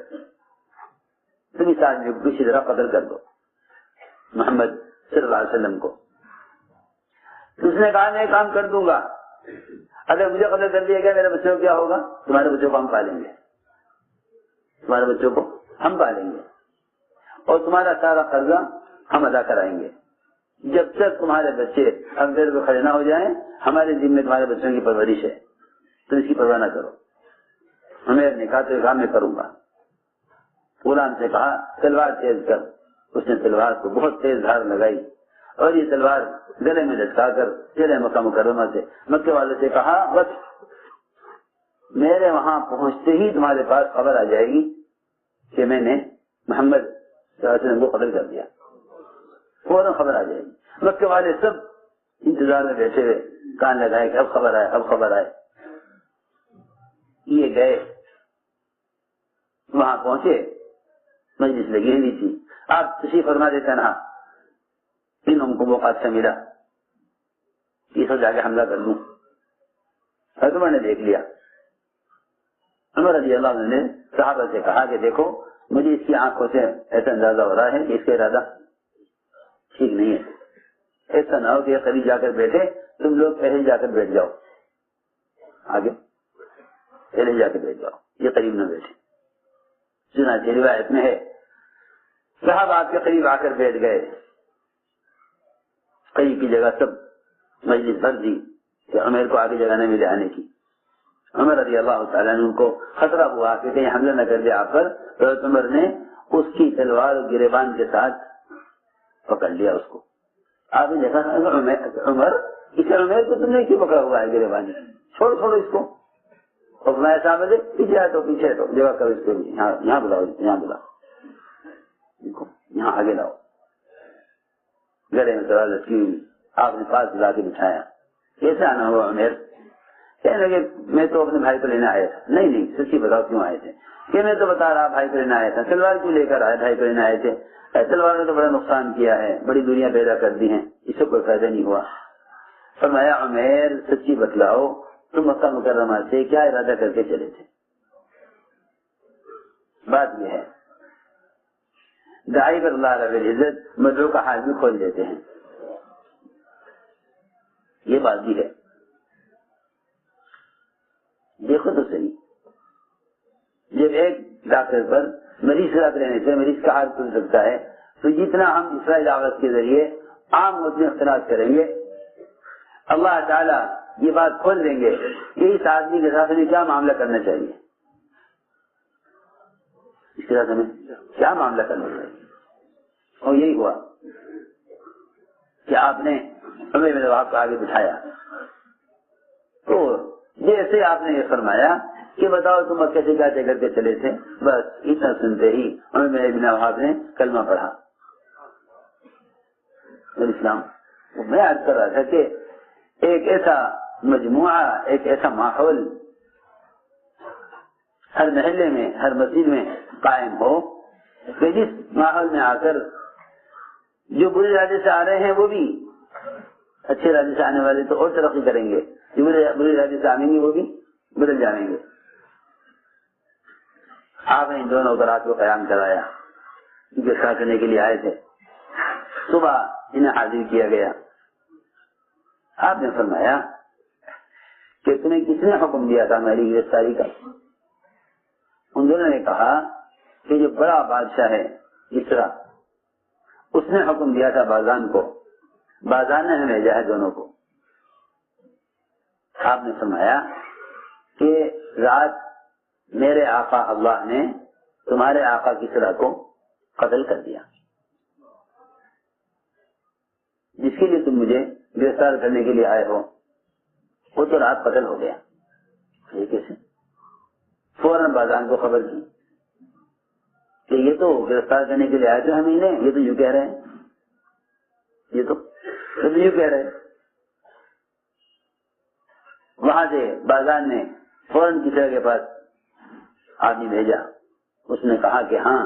تم اس آدمی کو کسی طرح قتل کر دو، محمد صلی اللہ علیہ وسلم کو. اس نے کہا میں کام کر دوں گا، اگر مجھے قتل کر دیا گیا میرے بچوں کو کیا ہوگا؟ تمہارے بچوں کو ہم پالیں گے، تمہارے بچوں کو ہم پالیں گے اور تمہارا سارا قرضہ ہم ادا کرائیں گے. جب تک تمہارے بچے اگر پہ کھڑے نہ ہو جائیں ہمارے ذمہ تمہارے بچوں کی پرورش ہے، تم اس کی پرواہ نہ کرو. عمیر نے کہا تو کام میں کروں گا. غلام سے کہا تلوار تیز کر. اس نے تلوار کو بہت تیز دھار لگائی اور یہ تلوار گلے میں لٹکا کر چلے مکہ مکرمہ سے. مکے والے سے کہا بس میرے وہاں پہنچتے ہی تمہارے پاس خبر آ جائے گی کہ میں نے محمد صلی اللہ علیہ وسلم کو قتل کر دیا. فوراً خبر آ جائے گی. مکے والے سب انتظار میں بیٹھے ہوئے کان لگائے کہ اب خبر آئے اب خبر آئے. یہ گئے، وہاں پہنچے، مجلس لگی ہوئی تھی. آپ تشریف فرما دیتے نا، ان کو موقع اچھا ملا یہ سب جا کے حملہ کر لوں. عمر نے دیکھ لیا. عمر رضی اللہ عنہ نے صحابہ سے کہا کہ دیکھو مجھے اس کی آنکھوں سے ایسا اندازہ ہو رہا ہے کہ اس کا ارادہ ٹھیک نہیں ہے. ایسا نہ ہو کہ قریب جا کر بیٹھے، تم لوگ پہلے جا کر بیٹھ جاؤ، آگے پہلے جا کے بیٹھ جاؤ، یہ قریب نہ بیٹھے. چنانچہ روایت میں ہے صحابہ آپ کے قریب آ کر بیٹھ گئے. قریب کی جگہ سب مجلس بھر دی کہ عمر کو آگے جگہ نہ ملے آنے کی. عمر رضی اللہ تعالیٰ نے ان کو خطرہ ہوا کہ کہیں حملہ نہ کر دے آپ پر. حضرت عمر نے اس کی تلوار گریبان کے ساتھ پکڑ لیا اس کو. آپ نے دیکھا عمر اس عمر کو تم نے کیوں پکڑا ہوا ہے گریبان؟ چھوڑو اس کو. اور میں صاحب پیچھے ہٹو پیچھے ہٹو، جگہ کرو اس کو، یہاں بلاؤ، یہاں بلاؤ، یہاں آگے لاؤ. گڑے میں تلوار لٹکی ہوئی، آپ نے پاس لا کے بٹھایا. کیسے آنا ہوا عمیر؟ کہنے لگے میں تو اپنے بھائی کو لینے آیا تھا. نہیں سچی بتاؤ کیوں آئے تھے؟ کہ میں تو بتا رہا بھائی کو لینے آیا تھا. تلوار کیوں لے کر آئے؟ بھائی کو لینے آئے تھے. تلوار نے تو بڑا نقصان کیا ہے، بڑی دنیا پیدا کر دی ہیں، اس سے کوئی فائدہ نہیں ہوا. فرمایا عمیر سچی بتلاؤ تم مکہ مکرمہ سے کیا ارادہ کر کے چلے تھے؟ بات یہ ہے داعی پر اللہ رب العزت مدعو کا حال بھی کھول دیتے ہیں. یہ بات بھی ہے. دیکھو تو صحیح، جب ایک ڈاکٹر پر مریض سے رات لینے سے مریض کا حال کھل سکتا ہے تو جتنا ہم اسرائیل دعوت کے ذریعے عام اتنے اختلاط کریں گے اللہ تعالیٰ یہ بات کھول دیں گے کہ اس آدمی کے ساتھ ہمیں کیا معاملہ کرنا چاہیے، اس کے ساتھ ہمیں کیا معاملہ کرنا چاہیے. اور یہی ہوا کہ آپ نے ہمیں میرے باپ کو آگے بٹھایا تو جیسے آپ نے یہ فرمایا کہ بتاؤ تم مکے سے کیا طے کر کے چلے تھے، بس اتنا سنتے ہی ہمیں میرے ابن وہاب نے کلمہ پڑھا اسلام. میں عرض کر رہا تھا کہ ایک ایسا مجموعہ، ایک ایسا ماحول ہر محلے میں ہر مسجد میں قائم ہو کہ جس ماحول میں آ کر جو برے ارادے سے آ رہے ہیں وہ بھی اچھے ارادے سے آنے والے تو اور ترقی کریں گے، جو برے ارادے سے آئیں گے وہ بھی بدل جائیں گے. آپ نے ان دونوں کو رات کو قیام کرایا، گرفتار کرنے کے لیے آئے تھے. صبح انہیں حاضر کیا گیا. آپ نے فرمایا کہ تمہیں کس نے حکم دیا تھا میری گرفتاری کا؟ ان دونوں نے کہا کہ جو بڑا بادشاہ ہے کسرا اس نے حکم دیا تھا بازان کو، بازان نے ہمیں بھیجا ہے دونوں کو. آپ نے فرمایا کہ رات میرے آقا اللہ نے تمہارے آقا کسرا کو قتل کر دیا، جس کے لیے تم مجھے گرفتار کرنے کے لیے آئے ہو وہ تو رات قتل ہو گیا. یہ کیسے؟ فوراً بازان کو خبر کی کہ یہ تو گرفتار کرنے کے لیے آئے تھے ہم انہیں، یہ تو یوں کہہ رہے ہیں، یہ تو یوں کہہ رہے ہیں. وہاں سے بازان نے فوراً کسی کے پاس آدمی بھیجا. اس نے کہا کہ ہاں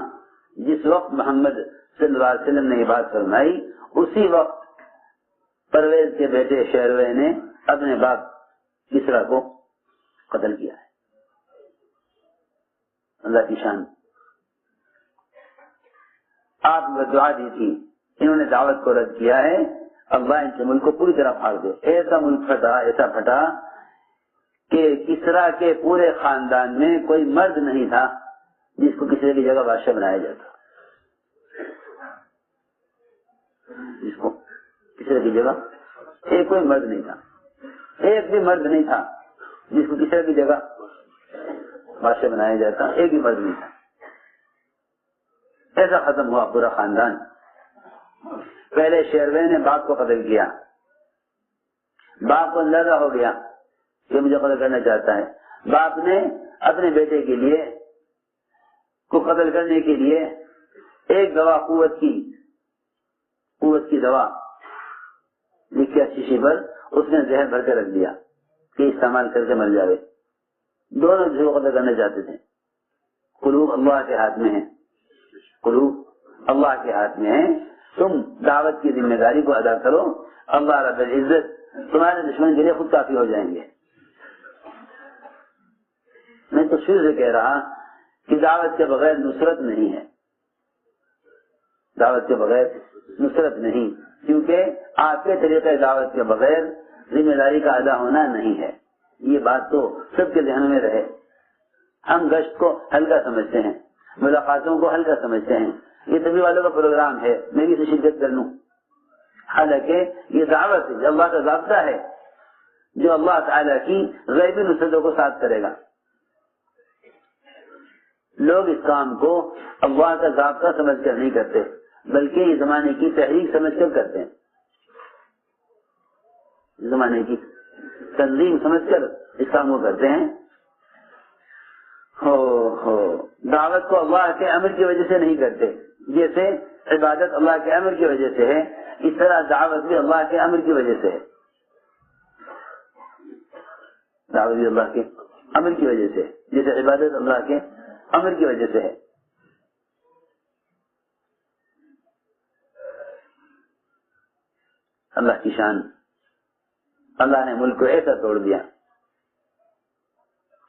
جس وقت محمد صلی اللہ علیہ وسلم نے یہ بات فرمائی اسی وقت پرویز کے بیٹے شہروے نے اپنے باپ کسرا کو قتل کیا ہے. اللہ کی شان. آپ نے دعا دی تھی انہوں نے دعوت کو رد کیا ہے، اللہ ان کے ملک کو پوری طرح پھاڑ دے. ایسا ملک پھٹا، ایسا پھٹا کہ کسرا کے پورے خاندان میں کوئی مرد نہیں تھا جس کو کسی کی جگہ بادشاہ بنایا جاتا، جس کو کسی کی جگہ ایک کوئی مرد نہیں تھا، ایک بھی مرد نہیں تھا جس کو کسی کی جگہ بادشاہ بنایا جاتا، ایک بھی مرد نہیں تھا. ایسا ختم ہوا پورا خاندان. پہلے شیروے نے باپ کو قتل کیا، باپ کو اندازہ ہو گیا کہ مجھے قتل کرنا چاہتا ہے. باپ نے اپنے بیٹے کے لیے کو قتل کرنے کے لیے ایک دوا قوت کی دوا لکھیا شیشے پر، اس نے زہر بھر کے رکھ دیا کہ استعمال کر کے مر جاوے. دونوں جس کو قتل کرنا چاہتے تھے. قلوب اللہ کے ہاتھ میں ہے، قلوب اللہ کے ہاتھ میں ہے. تم دعوت کی ذمہ داری کو ادا کرو، اللہ رب العزت تمہارے دشمن کے لیے خود کافی ہو جائیں گے. میں تو شروع سے کہہ رہا کہ دعوت کے بغیر نصرت نہیں ہے، دعوت کے بغیر نصرت نہیں، کیونکہ آپ کے طریقے دعوت کے بغیر ذمہ داری کا ادا ہونا نہیں ہے. یہ بات تو سب کے ذہن میں رہے. ہم گشت کو ہلکا سمجھتے ہیں، ملاقاتوں کو ہلکا سمجھتے ہیں، یہ سبھی والوں کا پروگرام ہے میں بھی اسے شرکت کر لوں. حالانکہ یہ دعوت ہے، اللہ کا ضابطہ ہے جو اللہ تعالیٰ کی غیبی نصرتوں کو ساتھ کرے گا. لوگ اس کام کو اللہ کا ضابطہ سمجھ کر نہیں کرتے بلکہ یہ زمانے کی تحریک سمجھ کر کرتے ہیں، زمانے کی تنظیم سمجھ کر اس کام کو کرتے ہیں. دعوت کو اللہ کے امر کی وجہ سے نہیں کرتے، جیسے عبادت اللہ کے امر کی وجہ سے ہے، اس طرح دعوت بھی اللہ کے امر کی وجہ سے ہے، دعوت بھی اللہ کے امر کی وجہ سے، جیسے عبادت اللہ کے امر کی وجہ سے ہے۔ اللہ کی شان، اللہ نے ملک کو ایسا توڑ دیا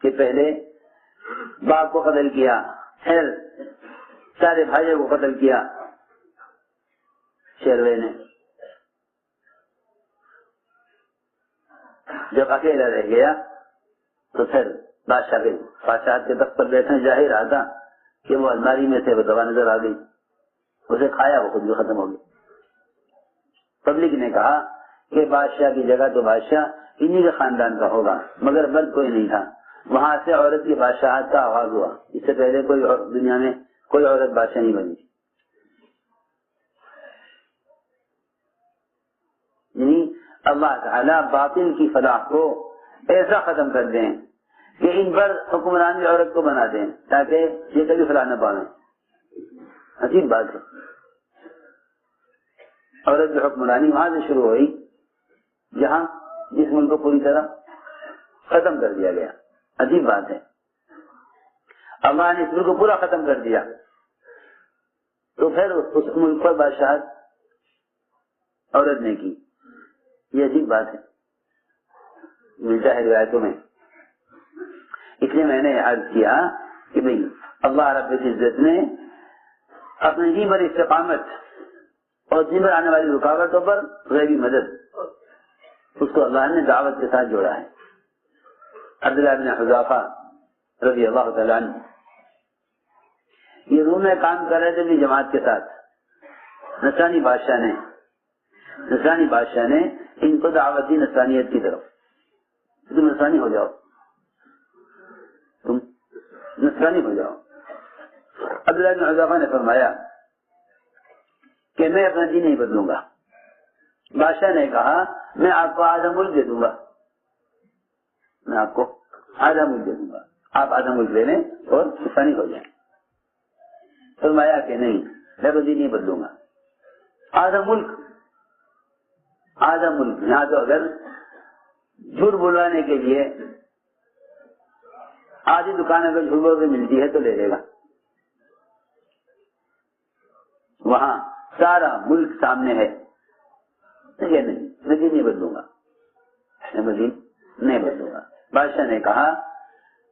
کہ پہلے باپ کو قتل کیا، پھر سارے بھائیوں کو قتل کیا شیروے نے، جب اکیلا رہ گیا تو پھر بادشاہت کے تخت پر بیٹھنے جا ہی رہا تھا کہ وہ الماری میں سے وہ دوا نظر آ گئی، اسے کھایا، وہ خود بھی ختم ہو گئی۔ پبلک نے کہا کہ بادشاہ کی جگہ تو بادشاہ انہی کے خاندان کا ہوگا، مگر مرد کوئی نہیں تھا۔ وہاں سے عورت کی بادشاہت کا آغاز ہوا، اس سے پہلے کوئی دنیا میں کوئی عورت بادشاہ نہیں بنی۔ یعنی اللہ تعالیٰ باطل کی فلاح کو ایسا ختم کر دیں کہ ان پر حکمرانی عورت کو بنا دیں تاکہ یہ کبھی فلاح نہ پائیں۔ عجیب بات ہے، عورت کی حکمرانی وہاں سے شروع ہوئی جہاں جس ملک کو پوری طرح ختم کر دیا گیا۔ عجیب بات ہے، اللہ نے اس ملک کو پورا ختم کر دیا تو پھر اس ملک پر بادشاہت عورت نے کی، یہ عجیب بات ہے، ملتا ہے روایتوں میں۔ اس لیے میں نے عرض کیا کہ بھئی اللہ رب العزت نے اپنے دین پر استقامت اور دین پر آنے والی رکاوٹوں پر غیبی مدد، اس کو اللہ نے دعوت کے ساتھ جوڑا ہے۔ عبداللہ بن حذافہ رضی اللہ تعالیٰ عنہ یہ روم میں کام کر رہے تھے اپنی جماعت کے ساتھ، نصرانی بادشاہ نے ان کو دعوت دی نصرانیت کی طرف، تم نصرانی ہو جاؤ، تم نصرانی ہو جاؤ۔ عبداللہ بن حذافہ نے فرمایا کہ میں اپنا دین نہیں بدلوں گا۔ بادشاہ نے کہا میں آپ کو آدھا ملک دے دوں گا، میں آپ کو آدھا ملک دے دوں گا، آپ آدھا ملک لے لیں اور نصرانی ہو جائیں۔ فرمایا کہ نہیں، میں تو دین نہیں بدلوں گا۔ آدھا ملک، یہاں تو اگر جھوٹ بلوانے کے لیے آدھی دکان اگر جھوٹ بول کے ملتی ہے تو لے لے گا، وہاں سارا ملک سامنے ہے، نہیں میں دین نہیں بدلوں گا، میں دین نہیں بدلوں گا۔ بادشاہ نے کہا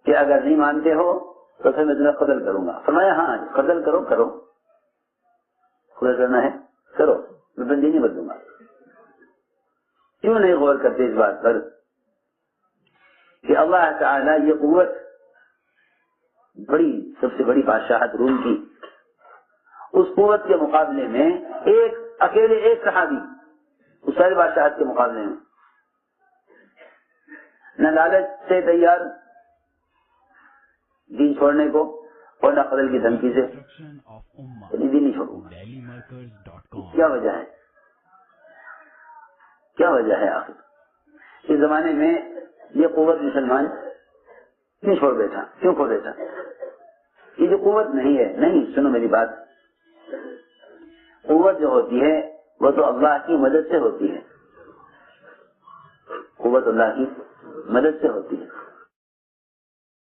کہ اگر نہیں مانتے ہو تو پھر میں تمہیں قتل کروں گا۔ فرمایا ہاں قتل کرو، قتل کرنا ہے کرو، میں دین نہیں بدلوں گا۔ کیوں نہیں غور کرتے اس بات پر کہ اللہ تعالیٰ یہ قوت بڑی، سب سے بڑی بادشاہت روم کی، اس قوت کے مقابلے میں اکیلے ایک صحابی اس ساری بادشاہت کے مقابلے میں نہ لالچ سے تیار دین چھوڑنے کو اور نہ قتل کی دھمکی سے دین نہیں چھوڑوں گا۔ کیا وجہ ہے آخر اس زمانے میں یہ قوت مسلمان کیوں کھو بیٹھا؟ یہ جو قوت نہیں ہے، نہیں سنو میری بات، قوت جو ہوتی ہے وہ تو اللہ کی مدد سے ہوتی ہے، قوت اللہ کی مدد سے ہوتی ہے،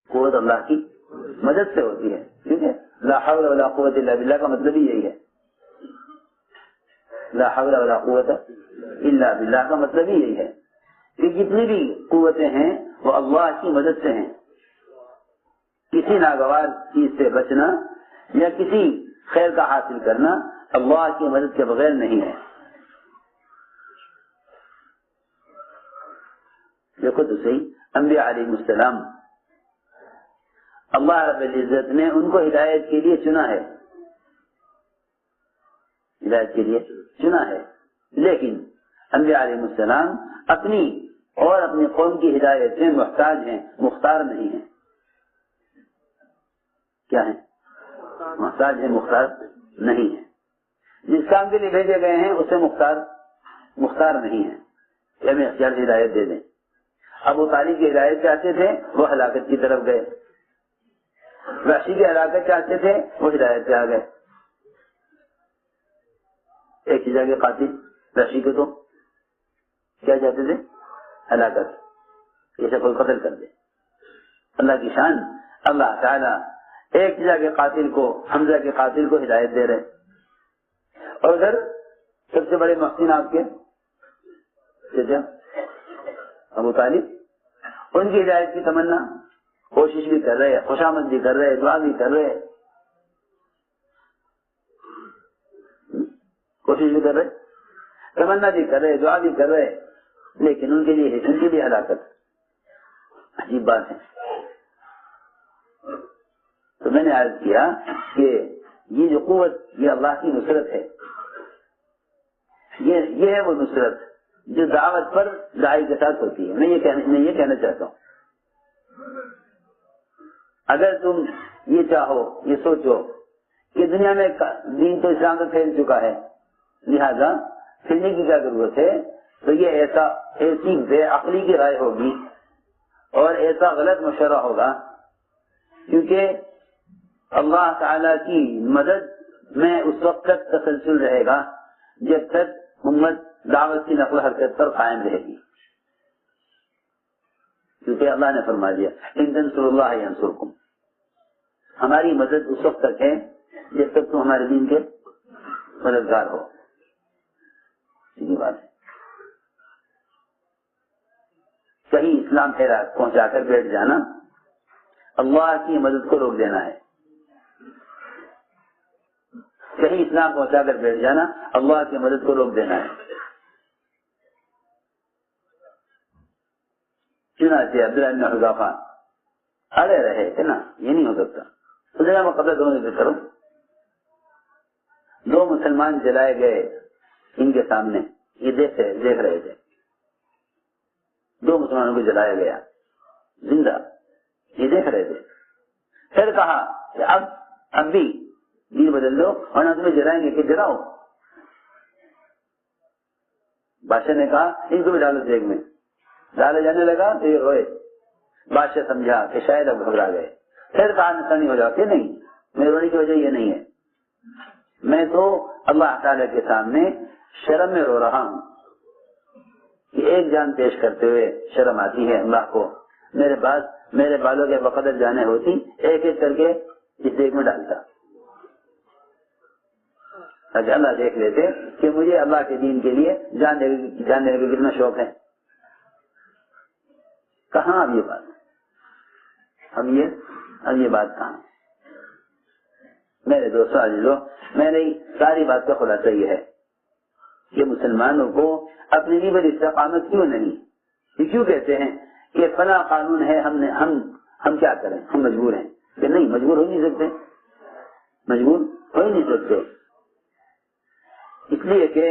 قوت اللہ کی مدد سے ہوتی ہے، ٹھیک ہے؟ لا حول ولا قوت الا باللہ کا مطلب ہی یہی ہے، لا حول ولا قوت الا باللہ کا مطلب ہی یہی ہے کہ جتنی بھی قوتیں ہیں وہ اللہ کی مدد سے ہیں۔ کسی ناگوار چیز سے بچنا یا کسی خیر کا حاصل کرنا اللہ کی مدد کے بغیر نہیں ہے۔ دیکھو تو صحیح، انبیاء علیہ السلام اللہ رب العزت نے ان کو ہدایت کے لیے چنا ہے، لیکن انبیاء علیہ السلام اپنی اور اپنی قوم کی ہدایت سے محتاج ہیں، مختار نہیں ہیں۔ کیا ہے؟ محتاج ہیں، مختار نہیں ہیں۔ جس کام کے لیے بھیجے گئے ہیں اس سے مختار نہیں ہیں کہ ہمیں اختیار سے ہدایت دے دیں۔ ابو طالب کی ہدایت چاہتے تھے، وہ ہلاکت کی طرف گئے۔ وحشی کی ہلاکت چاہتے تھے، وہ ہدایت پہ آ گئے۔ ایک چیز کے قاتل رشی کو تو کیا چاہتے تھے؟ ہلاکت، اسے کوئی قتل کر دے۔ اللہ کی شان، اللہ تعالیٰ ایک جگہ کے قاتل کو، حمزہ کے قاتل کو ہدایت دے رہے، اور ادھر سب سے بڑے محسن آپ کے ابو طالب، ان کی ہدایت کی تمنا، کوشش بھی کر رہے، خوشامد بھی کر رہے، دعا بھی کر رہے، کوشش بھی کر رہے، تمنا بھی کر رہے، دعا بھی کر رہے، لیکن ان کے لیے ہلاکت۔ عجیب بات ہے۔ تو میں نے عرض کیا کہ یہ جو قوت، یہ اللہ کی نصرت ہے، یہ ہے وہ نصرت جو دعوت پر داعی کے ساتھ ہوتی ہے۔ میں یہ کہنا چاہتا ہوں، اگر تم یہ چاہو، یہ سوچو کہ دنیا میں دین تو اسلام تو پھیل چکا ہے، لہذا پھرنے کی کیا ضرورت ہے، تو یہ ایسی بے عقلی کی رائے ہوگی اور ایسا غلط مشورہ ہوگا، کیونکہ اللہ تعالی کی مدد میں اس وقت تک تسلسل رہے گا جب تک امت دعوت کی نقل حرکت پر قائم رہے گی، کیونکہ اللہ نے فرما دیا ان تنصروا اللہ ینصرکم، ہماری مدد اس وقت تک ہے جب تک تم ہمارے دین کے مددگار ہو۔ سیدھی بات ہے، کہیں اسلام پہنچا کر بیٹھ جانا اللہ کی مدد کو روک دینا ہے، کہیں اسلام پہنچا کر بیٹھ جانا اللہ کی مدد کو روک دینا ہے۔ چنانچہ عبداللہ بن حذافہ اڑے رہے تھے نا، یہ نہیں ہو سکتا، تو جگہ مقدر دونوں ذکر کرو، دو مسلمان جلائے گئے ان کے سامنے، یہ دیکھ رہے تھے، دو مسلمانوں کو جلایا گیا زندہ، یہ دیکھ رہے تھے۔ پھر کہا کہ اب بھی دین بدل دو ورنہ تمہیں جلائیں گے، کہ جلاؤ۔ بادشاہ نے کہا ان کو بھی ڈالو جیل میں، ڈالے جانے لگا تو یہ روئے، بادشاہ سمجھا کہ شاید اب گھبرا گئے، پھر کہا نسانی ہو جاؤ، کہ نہیں، میرے رونے کی وجہ یہ نہیں ہے، میں تو اللہ تعالی کے سامنے شرم میں رو رہا ہوں کہ ایک جان پیش کرتے ہوئے شرم آتی ہے اللہ کو، میرے پاس میرے بالوں کے بقدر جانے ہوتی، ایک ایک کر کے اس دیگ میں ڈالتا، تاکہ اللہ دیکھ لیتے کہ مجھے اللہ کے دین کے لیے جان دینے کا کتنا شوق ہے۔ کہاں اب یہ بات، اب یہ بات کہاں؟ میرے دوستوں عزیزوں، میری ساری بات کا خلاصہ یہ ہے کہ مسلمانوں کو اپنی دین پر استقامت کیوں نہیں، یہ کیوں کہتے ہیں کہ فلاں قانون ہے، ہم کیا کریں، ہم مجبور ہیں، کہ نہیں، مجبور ہو نہیں سکتے، مجبور ہو ہی نہیں سکتے، اس لیے کہ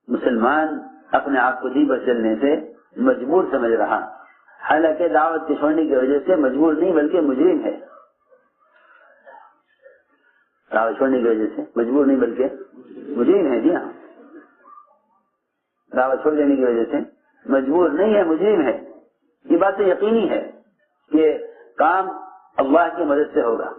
مسلمان اپنے آپ کو دین پر چلنے سے مجبور سمجھ رہا، حالانکہ دعوت کے چھوڑنے کی وجہ سے مجبور نہیں بلکہ مجرم ہے، دعوت چھوڑنے کی وجہ سے مجبور نہیں بلکہ مجرم ہے، جی ہاں، دعوت چھوڑ دینے کی وجہ سے مجبور نہیں ہے، مجرم ہے۔ یہ بات تو یقینی ہے کہ کام اللہ کی مدد سے ہوگا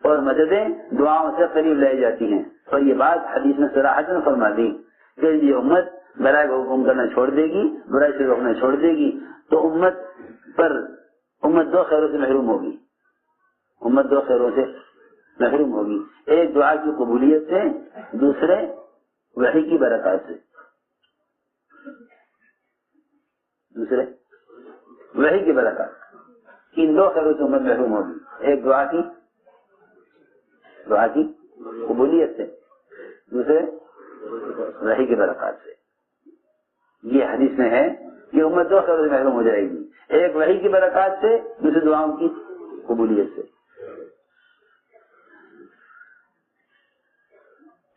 اور مددیں دعاؤں سے قریب لائی جاتی ہیں، اور یہ بات حدیث میں صراحتاً فرما دی کہ یہ امت برائی کو حکم کرنا چھوڑ دے گی، برائی سے روکنا چھوڑ دے گی تو امت دو خیروں سے محروم ہوگی، امت دو خیروں سے محروم ہوگی، ایک دعا کی قبولیت سے، دوسرے وحی کی برکات سے، وحی کی برکات، ان دو خیروں سے امت محروم ہوگی، ایک دعا کی قبولیت سے، دوسرے وحی کی برکات سے۔ یہ حدیث میں ہے کہ امت دو خیروں سے محروم ہو جائے گی، ایک وحی کی برکات سے، دوسرے دعاؤں کی قبولیت سے۔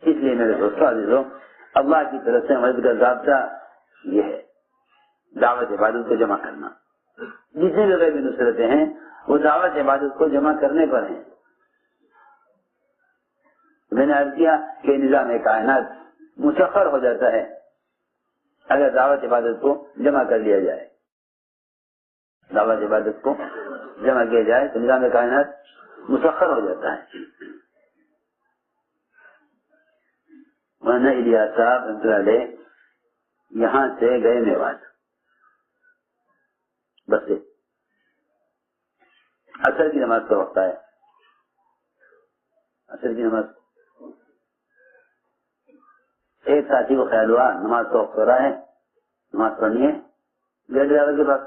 اس لیے میرے دوستوں عزیزوں، اللہ کی طرف سے مدد کا ضابطہ یہ ہے دعوت عبادت کو جمع کرنا، جتنی بھی غیبی نصرتیں ہیں وہ دعوت عبادت کو جمع کرنے پر ہیں۔ میں نے عرض کیا کہ نظام کائنات مسخر ہو جاتا ہے اگر دعوت عبادت کو جمع کر لیا جائے، دعوت عبادت کو جمع کیا جائے تو نظام کائنات مسخر ہو جاتا ہے. مولانا الیاس صاحب رحمۃ اللہ علیہ یہاں سے گئے میوات، بس سے عصر کی نماز کا وقت ہے. عصر کی نماز ایک ساتھی کو خیال ہوا نماز کا وقت ہو رہا ہے، نماز پڑھنی ہے. گئے ڈرائیور کے پاس،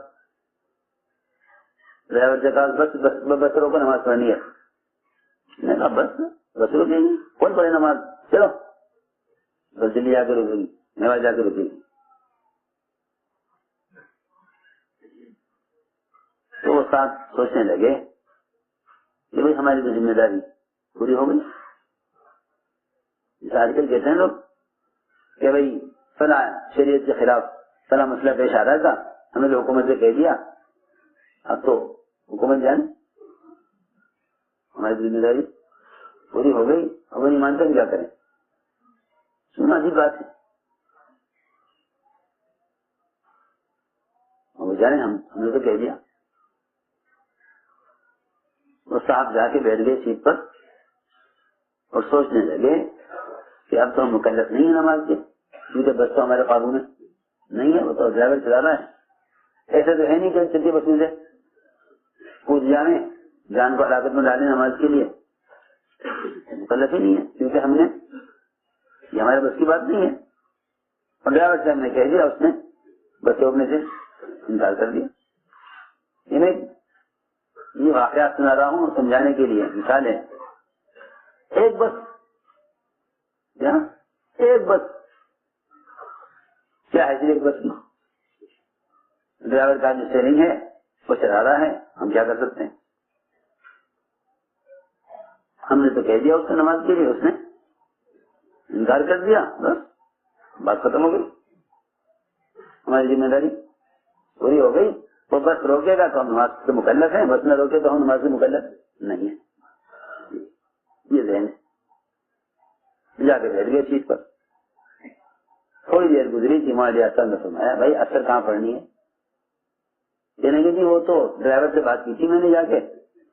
ڈرائیور کے پاس بس روکو نماز پڑھنی ہے. میں نے کہا بس روکے گی، کون پڑھے نماز، چلو بس دلی جا کے رکے گی، میوات جا کے رکے گی. تو وہ ساتھ سوچنے لگے کہ بھائی ہماری تو ذمہ داری پوری ہو گئی. جیسے آج کل کہتے ہیں لوگ کہ بھائی فلاں شریعت کے خلاف فلاں مسئلہ پیش آ رہا تھا، ہمیں تو حکومت سے کہہ دیا، اب تو حکومت جانے، ہماری ذمہ داری پوری ہو گئی، اب نہیں مانتے کیا کریں. سننا عجیب بات ہے. وہ جانے ہم نے تو کہہ دیا. وہ صاحب جا کے بیٹھ گئے سیٹ پر اور سوچنے لگے کہ اب تو ہم مکلف نہیں ہیں نماز کے، کیونکہ بس تو ہمارے قابو میں نہیں ہے، وہ تو ڈرائیور چلا رہا ہے. ایسا تو ہے نہیں کہ چلتی بس میں سے کود جانے، جان کو ہلاکت میں ڈالیں نماز کے لیے. مکلف ہی نہیں ہے، کیونکہ ہم نے یہ ہمارے بس کی بات نہیں ہے. اور ڈرائیور سے ہم نے کہہ دیا، اس نے بس روکنے سے انکار کر دیا. یہ واقعات سنا رہا ہوں سمجھانے کے لیے. مثال ہے ایک بس کیا ہے ایک بس کی ڈرائیور کا جو سیلنگ ہے وہ چلا رہا ہے، ہم کیا کر سکتے ہیں. ہم نے تو کہہ دیا اس کو نماز کے لیے، اس نے انکار کر دیا، بس بات ختم ہو گئی. ہماری ذمہ داری پوری ہو گئی. وہ بس روکے گا تو ہم نماز سے مکلف ہیں، بس نہ روکے تو ہم نماز سے مکلف نہیں ہیں. یہ ذہن ہے. جا کے بیٹھ گئے چیز پر. تھوڑی دیر گزری تھی، ہمارے اثر نے فرمایا بھائی اثر کہاں پڑھنی ہے. کہنے کہ جی وہ تو ڈرائیور سے بات کی تھی میں نے جا کے،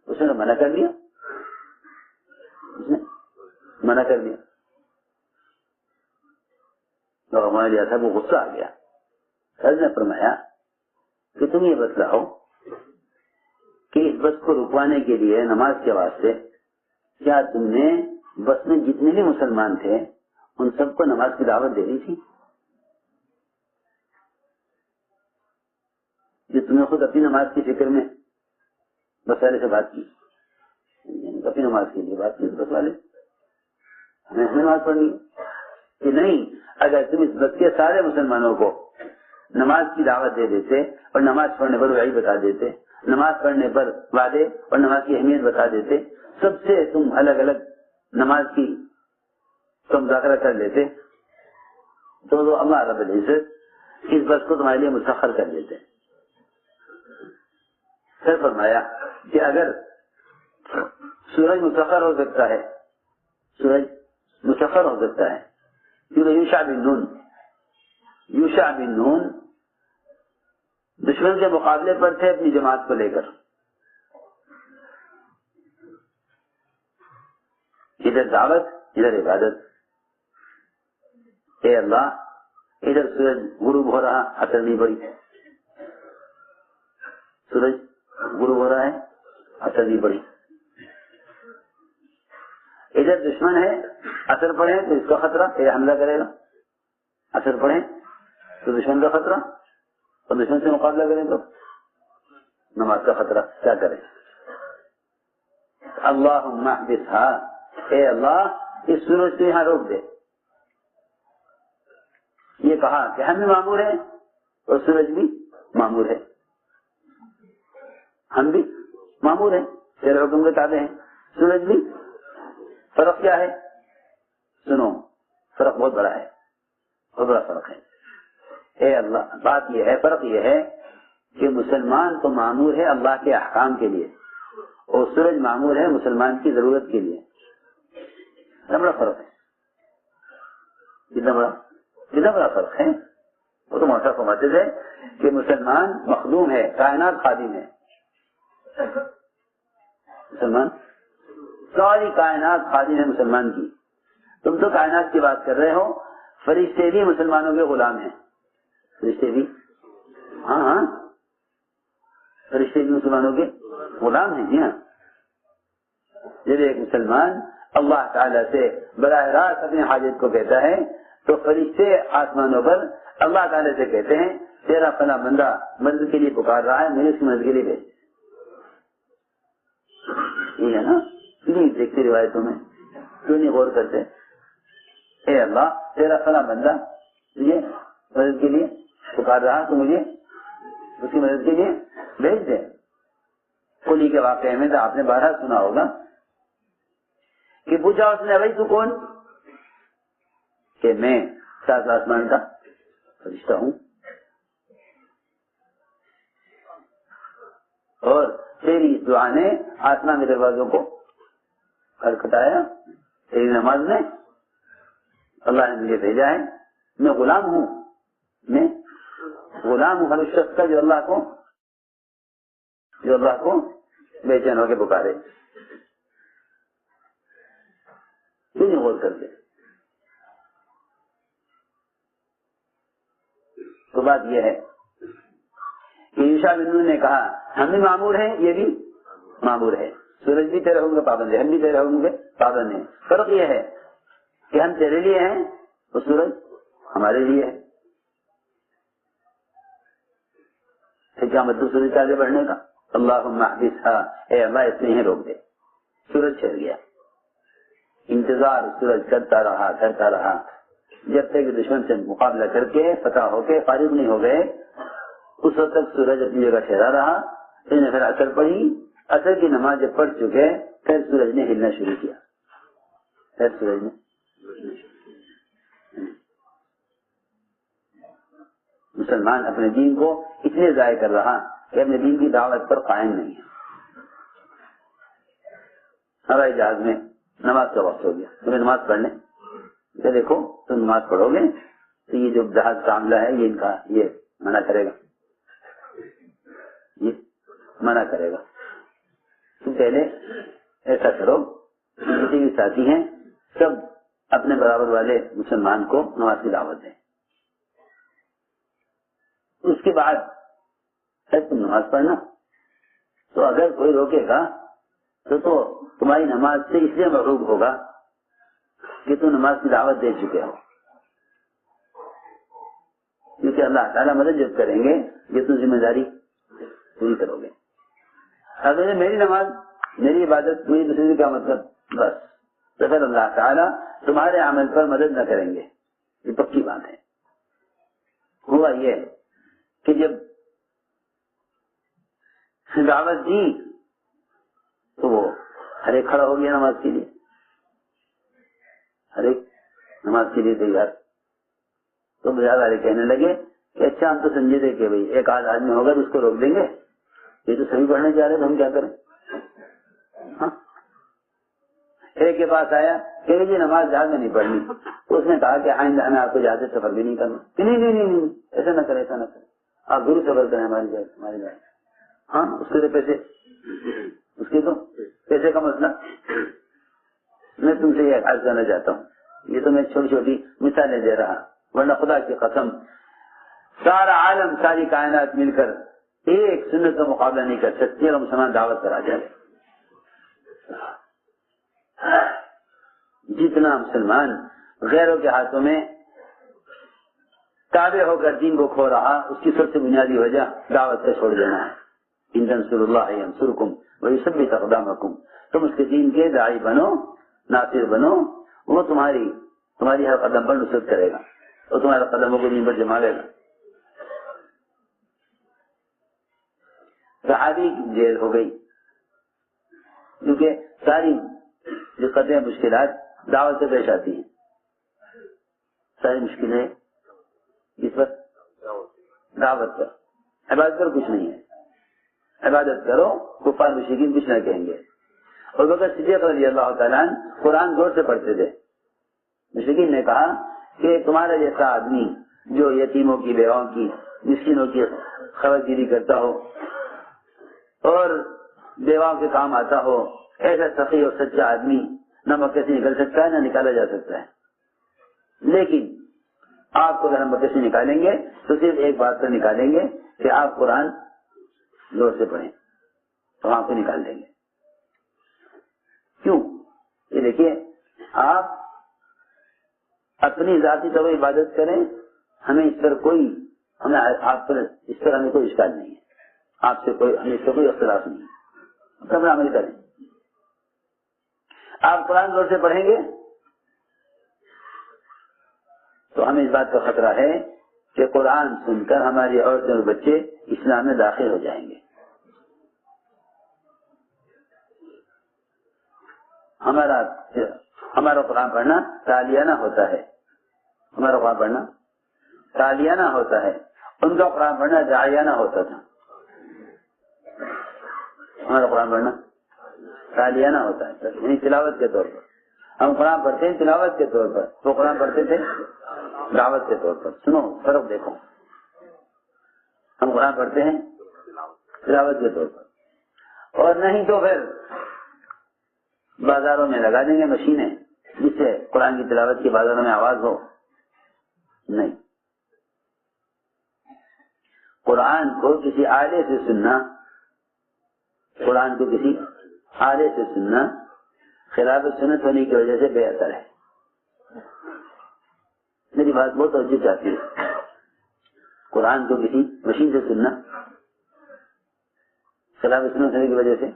اس نے منع کر دیا. تو ہمارے جیسا وہ غصہ آ گیا. سر نے فرمایا کہ تم یہ بتلاؤ کہ اس بس کو رکوانے کے لیے نماز کے واسطے کیا تم نے بس میں جتنے بھی مسلمان تھے ان سب کو نماز کی دعوت دینی تھی؟ جو تم نے خود اپنی نماز کی فکر میں بس والے سے بات کی، اپنی نماز کے لیے بات کی بس والے ہمیں نماز پڑھنی کہ نہیں. اگر تم اس بس کے سارے مسلمانوں کو نماز کی دعوت دے دیتے اور نماز پڑھنے پر وعید بتا دیتے، نماز پڑھنے پر وعدے اور نماز کی اہمیت بتا دیتے، سب سے تم الگ الگ نماز کی تو مذاکرہ کر لیتے، تو اللہ رب العزت اس بس کو تمہارے لیے مسخر کر دیتے. پھر فرمایا کہ اگر سورج مسخر ہو سکتا ہے، سورج مسخر ہو سکتا ہے کیونکہ یوشع بن نون دشمن کے مقابلے پر تھے اپنی جماعت کو لے کر. ادھر دعوت ادھر عبادت. اے اللہ ادھر سورج غروب ہو رہا، اثر نہیں پڑی. سورج غروب ہو رہا ہے، اثر نہیں پڑی. ادھر دشمن ہے، اثر پڑے تو اس کا خطرہ یہ حملہ کرے گا، اثر پڑے تو دشمن کا خطرہ، اور دشمن سے مقابلہ کریں تو نماز کا خطرہ. کیا کریں؟ اللہم احبسها، اے اللہ اس سورج کو یہاں روک دے. یہ کہا کہ ہم بھی معمور ہیں اور سورج بھی معمور ہے. ہم بھی معمور ہیں، تیرے حکم کے تابع ہیں، سورج بھی. فرق کیا ہے؟ سنو، فرق بہت بڑا ہے، بہت بڑا فرق ہے. اے اللہ، بات یہ ہے، فرق یہ ہے کہ مسلمان تو معمور ہے اللہ کے احکام کے لیے اور سورج معمور ہے مسلمان کی ضرورت کے لیے. اتنا بڑا فرق ہے، اتنا بڑا فرق ہے. وہ تو موسیٰ فرماتے تھے کہ مسلمان مخدوم ہے، کائنات خادم ہے. مسلمان ساری کائنات خادم ہے مسلمان کی. تم تو کائنات کی بات کر رہے ہو, فرشتے بھی مسلمانوں کے غلام ہیں. فرشتے بھی, ہاں ہاں, فرشتے بھی مسلمانوں کے غلام ہیں. جی ہاں, جب ایک مسلمان اللہ تعالیٰ سے براہ راست اپنی حاجت کو کہتا ہے تو فرشتے آسمانوں پر اللہ تعالیٰ سے کہتے ہیں تیرا فلاں بندہ مدد کے لیے پکار رہا ہے, مجھے اس کی مدد کے لیے بھیج. یہ ہے نا, پلیز دیکھتے روایتوں میں کیوں نہیں غور کرتے؟ اے اللہ تیرا فلاں بندہ مجھے مدد کے لیے پکار رہا تو مجھے اس کی مدد کے لیے بھیج دے. قلی کے واقعے میں تو آپ نے بارہ سنا ہوگا کہ پوچھا اس نے بھائی تو کون؟ کہ میں سات آسمان کا فرشتہ ہوں اور تیری اس دعا نے آسمان کے دروازوں کو کھٹکھٹایا, تیری نماز نے اللہ نے مجھے بھیجا ہے. میں غلام ہوں, میں غلام ہوں ہر اس شخص کا جو اللہ کو بے چین ہو کے پکارے. کیوں نہیں غور کرتے؟ تو بات یہ ہے کہ یوشع بن نون نے کہا ہم بھی معمور ہیں, یہ بھی معمور ہے. سورج بھی تیرے حکم کے پابند ہے, ہم بھی تیرے حکم کے پابند ہیں. فرق یہ ہے کہ ہم تیرے لیے ہیں اور سورج ہمارے لیے ہے. پھر کیا مطلب سورج کے آگے بڑھنے کا؟ اللہم احبسھا, اے اللہ اس میں ہی روک دے. سورج چل گیا, انتظار سورج کرتا رہا جب تک دشمن سے مقابلہ کر کے فتح ہو کے فارغ نہیں ہو گئے, اس وقت تک سورج اپنی جگہ ٹھہرا رہا. پھر اثر پڑی, اثر کی نماز جب پڑھ چکے پھر سورج نے ہلنا شروع کیا. پھر سورج نے مسلمان اپنے دین کو اتنے ضائع کر رہا کہ اپنے دین کی دعوت پر قائم نہیں ہے. ہوائی جہاز میں نماز کا وقت ہو گیا, تمہیں نماز پڑھنے کہ دیکھو تم نماز پڑھو گے تو یہ جو جہاز کا عملہ ہے یہ ان کا یہ منع کرے گا, یہ منع کرے گا. تم پہلے ایسا کرو, جتنے بھی ساتھی ہیں سب اپنے برابر والے مسلمان کو نماز کی دعوت دیں. اس کے بعد تم نماز پڑھنا. تو اگر کوئی روکے گا تو تمہاری نماز سے اس لیے محروم ہوگا کہ تم نماز کی دعوت دے چکے ہو. کیونکہ اللہ تعالیٰ مدد جب کریں گے یہ تم ذمہ داری پوری کرو گے. اگر میری نماز میری عبادت میری دوسری کا مطلب بس, تو پھر اللہ تعالیٰ تمہارے عمل پر مدد نہ کریں گے. یہ پکی بات ہے. ہوا یہ کہ جب دعوت دی تو وہ ہر ایک کھڑا ہو گیا نماز کے لیے, ہر ایک نماز کے لیے تیار. تو بازار والے کہنے لگے کہ اچھا ہم تو سمجھے تھے کہ بھائی ایک آدھ آدمی ہوگا تو اس کو روک دیں گے, یہ تو سبھی پڑھنے جا رہے تو ہم کیا کریں. ہاں, ایک کے پاس آیا کہ جی نماز جہاز میں نہیں پڑھنی. تو اس نے کہا کہ آئندہ ہمیں آپ کو جہاز سے سفر بھی نہیں کرنا. نہیں ایسا نہ کرے, ایسا نہ کرے, آپ ضرور سفر کریں ہماری جگہ. ہاں, اس کے تو پیسے, اس کے تو پیسے کا مسئلہ. میں تم سے یہ عرض کرنا چاہتا ہوں, یہ تو میں چھوٹی چھوٹی مثالیں دے رہا, ورنہ خدا کی قسم سارا عالم ساری کائنات مل کر ایک سنت کا مقابلہ نہیں کر سکتی اگر مسلمان دعوت پر آ جائے. جتنا مسلمان غیروں کے ہاتھوں میں تابع ہو کر دین کو کھو رہا, اس کی سب سے بنیادی وجہ دعوت سے چھوڑ دینا ہے. ان تنصروا اللہ ینصرکم ویثبت اقدامکم. تم اس کے دین کے داعی بنو, ناصر بنو, وہ تمہاری ہر قدم پر نصرت کرے گا اور تمہارے قدموں کو دین پر جما لے گا. صحابی کی جیل ہو گئی کیونکہ ساری جو قطعی مشکلات دعوت سے پیش آتی ہیں. ساری مشکلیں اس پر دعوت پر, عبادت پر کچھ نہیں ہے. عبادت کرو, کفار مشرکین کچھ نہ کہیں گے. اور بکر صدیق رضی اللہ تعالیٰ قرآن زور سے پڑھتے تھے. مشرکین نے کہا کہ تمہارا جیسا آدمی جو یتیموں کی, بیواؤں کی, مسکینوں کی خبر گیری کرتا ہو اور بیواؤں کے کام آتا ہو, ایسا سخی اور سچا آدمی نہ مکے سے نکل سکتا ہے نہ نکالا جا سکتا ہے۔ لیکن آپ کو اگر ہم مکے سے نکالیں گے تو صرف ایک بات پر نکالیں گے کہ آپ قرآن زور سے پڑھیں، تو آپ کو نکال دیں گے۔ کیوں؟ یہ دیکھیے، آپ اپنی ذاتی طور عبادت کریں، ہمیں اس پر کوئی آپ پر اس پر ہمیں کوئی اشکال نہیں ہے، آپ سے کوئی ہمیں اس پر کوئی اختلاف نہیں ہے، اپنا عمل کریں۔ آپ قرآن زور سے پڑھیں گے تو ہمیں اس بات کا خطرہ ہے کہ قرآن سن کر ہماری عورتیں اور بچے اسلام میں داخل ہو جائیں گے۔ ہمارا قرآن پڑھنا تالیانہ ہوتا ہے، ہمارا قرآن پڑھنا تالیانہ ہوتا ہے، ان کا قرآن پڑھنا داعیانہ ہوتا تھا۔ ہمارا قرآن پڑھنا تالیانہ ہوتا ہے، یعنی تلاوت کے طور پر۔ ہم قرآن پڑھتے ہیں تلاوت کے طور پر، وہ قرآن پڑھتے تھے دعوت کے طور پر۔ سنو فرق دیکھو، ہم قرآن پڑھتے ہیں تلاوت کے طور پر، اور نہیں تو پھر بازاروں میں لگا دیں گے مشینیں جس سے قرآن کی تلاوت کی بازاروں میں آواز ہو۔ نہیں، قرآن کو کسی آلے سے سننا، قرآن کو کسی آلے سے سننا خلاف سنت ہونے کی وجہ سے بے اثر ہے۔ میری بات بہت توجہ چاہتی ہے، قرآن کو کسی مشین سے سننا خلاف سنت ہونے کی وجہ سے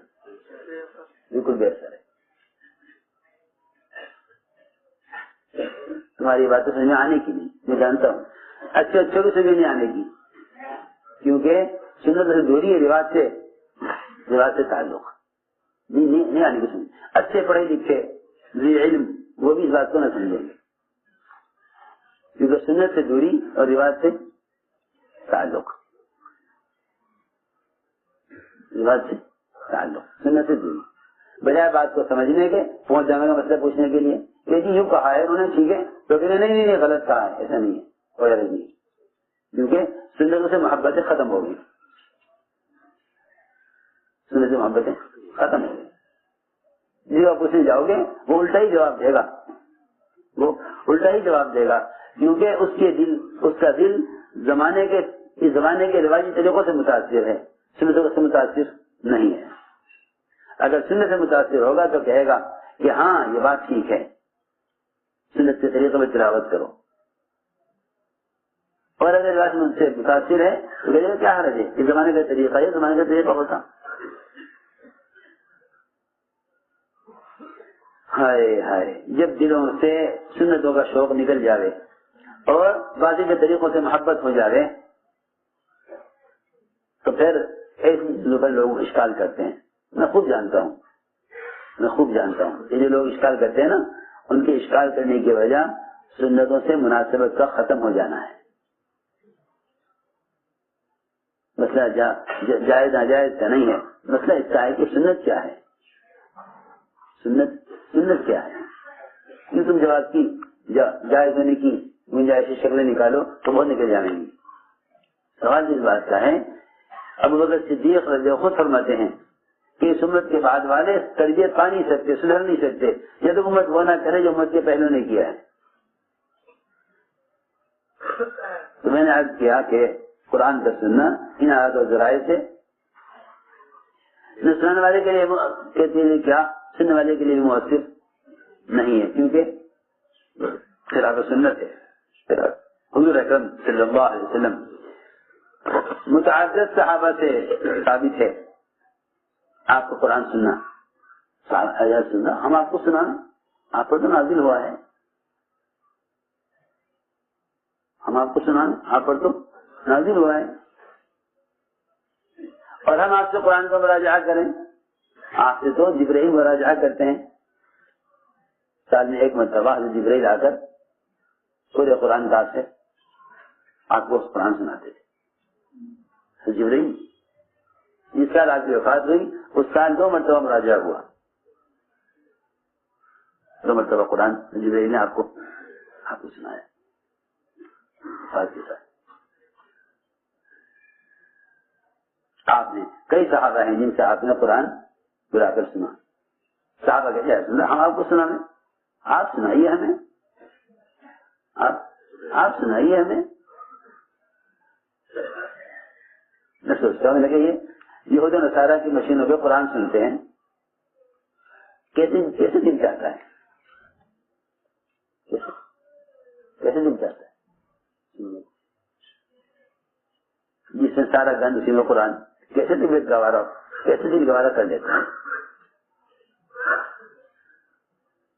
بالکل بے اثر ہے۔ تمہاری باتیں سمجھ میں آنے کی نہیں، میں جانتا ہوں، اچھے اچھے کو سمجھ نہیں آنے کی، کیونکہ سنت سے دوری ہے، رواج سے تعلق نہیں آنے کی سمجھ۔ اچھے پڑھے لکھے ذی علم وہ بھی اس بات کو نہ سمجھیں گے، کیونکہ سنت سے دوری اور رواج سے تعلق، سنت سے دوری، بجائے بات کو سمجھنے کے پہنچ جانے کا مسئلہ پوچھنے کے لیے کہ جی یوں کہا ہے انہوں نے، ٹھیک ہے تو کہتے نہیں غلط کہا ہے، ایسا نہیں ہے، کوئی غلط نہیں، کیونکہ سنتوں سے محبتیں ختم ہوگی، سنت سے محبتیں ختم ہوگی۔ جی آپ پوچھنے جاؤ گے وہ الٹا ہی جواب دے گا، کیونکہ اس کا دل زمانے کے رواجی طریقوں سے متاثر ہے، سنتوں سے متاثر نہیں ہے۔ اگر سنت سے متاثر ہوگا تو کہے گا کہ ہاں یہ بات ٹھیک ہے، سنت کے طریقے میں تلاوت کرو، اور اگر رواج سے متاثر ہے تو کہے گا کیا حرج ہے، یہ زمانے کا طریقہ ہے، زمانے کا طریقہ ہوتا۔ ہائے ہائے، جب دلوں سے سنتوں کا شوق نکل جاوے اور باقی کے طریقوں سے محبت ہو جاوے تو پھر ایسی چیزوں پر لوگ اشکال کرتے ہیں۔ میں خوب جانتا ہوں یہ جو لوگ اشکال کرتے ہیں نا، ان کے اشکال کرنے کی وجہ سنتوں سے مناسبت کا ختم ہو جانا ہے۔ مسئلہ جائز ناجائز کا نہیں ہے، مسئلہ اس کا ہے کہ سنت کیا ہے، سنت کیا ہے۔ یہ تم جواب کی جائز ہونے کی گنجائش شکلیں نکالو تو بہت نکل جائیں گی۔ سوال اس بات کا ہے، ابوبکر صدیق رضی اللہ عنہ خود فرماتے ہیں کہ اس امت کے بعد والے تربیت پا نہیں سکتے، سدھر نہیں سکتے جب تک امت وہ نہ کرے جو امت کے پہلو نے کیا ہے۔ تو میں نے عرض کیا کہ قرآن کا سننا ان آیات و ذرائع سے نہ سننے والے کے لیے کہتے ہیں کیا سننے والے کے لیے مؤثر نہیں ہے، کیونکہ خلاف سنت ہے۔ حضور اکرم صلی اللہ علیہ وسلم متعدد صحابہ سے ثابت ہے آپ کو قرآن سننا، ہم آپ کو سنانا، آپ پر تو نازل ہوا ہے، ہم آپ کو سنانا، آپ پر تو نازل ہوا ہے، اور ہم آپ سے قرآن کا مراجعہ کریں، آپ سے تو جبرائیل مراجعہ کرتے ہیں، سال میں ایک مرتبہ حضرت جبرائیل آ کر پورے قرآن کا سے آپ کو قرآن سناتے تھے۔ جبرائیل جس سال آپ کی وفات ہوئی اس سال 2 مرتبہ مراجعہ ہوا، 2 مرتبہ قرآن جبرائیل نے آپ کو سنایا وفات کے ساتھ۔ آپ نے کئی صحابہ ہیں جن سے آپ نے قرآن بلا کر سنا، صحابہ کہتے ہیں رسول اللہ ہم آپ کو سنانے، آپ سنائیے ہمیں، آپ سنائیے ہمیں۔ میں سوچتا ہوں لگے یہ یہود و نصارہ کی مشینوں پہ قرآن سنتے ہیں، کیسے دل چاہتا ہے، کیسے دل چاہتا ہے جس میں سارا گند اسی میں قرآن، کیسے طبیعت گوارا، کیسے دل گوارا کر دیتا ہے،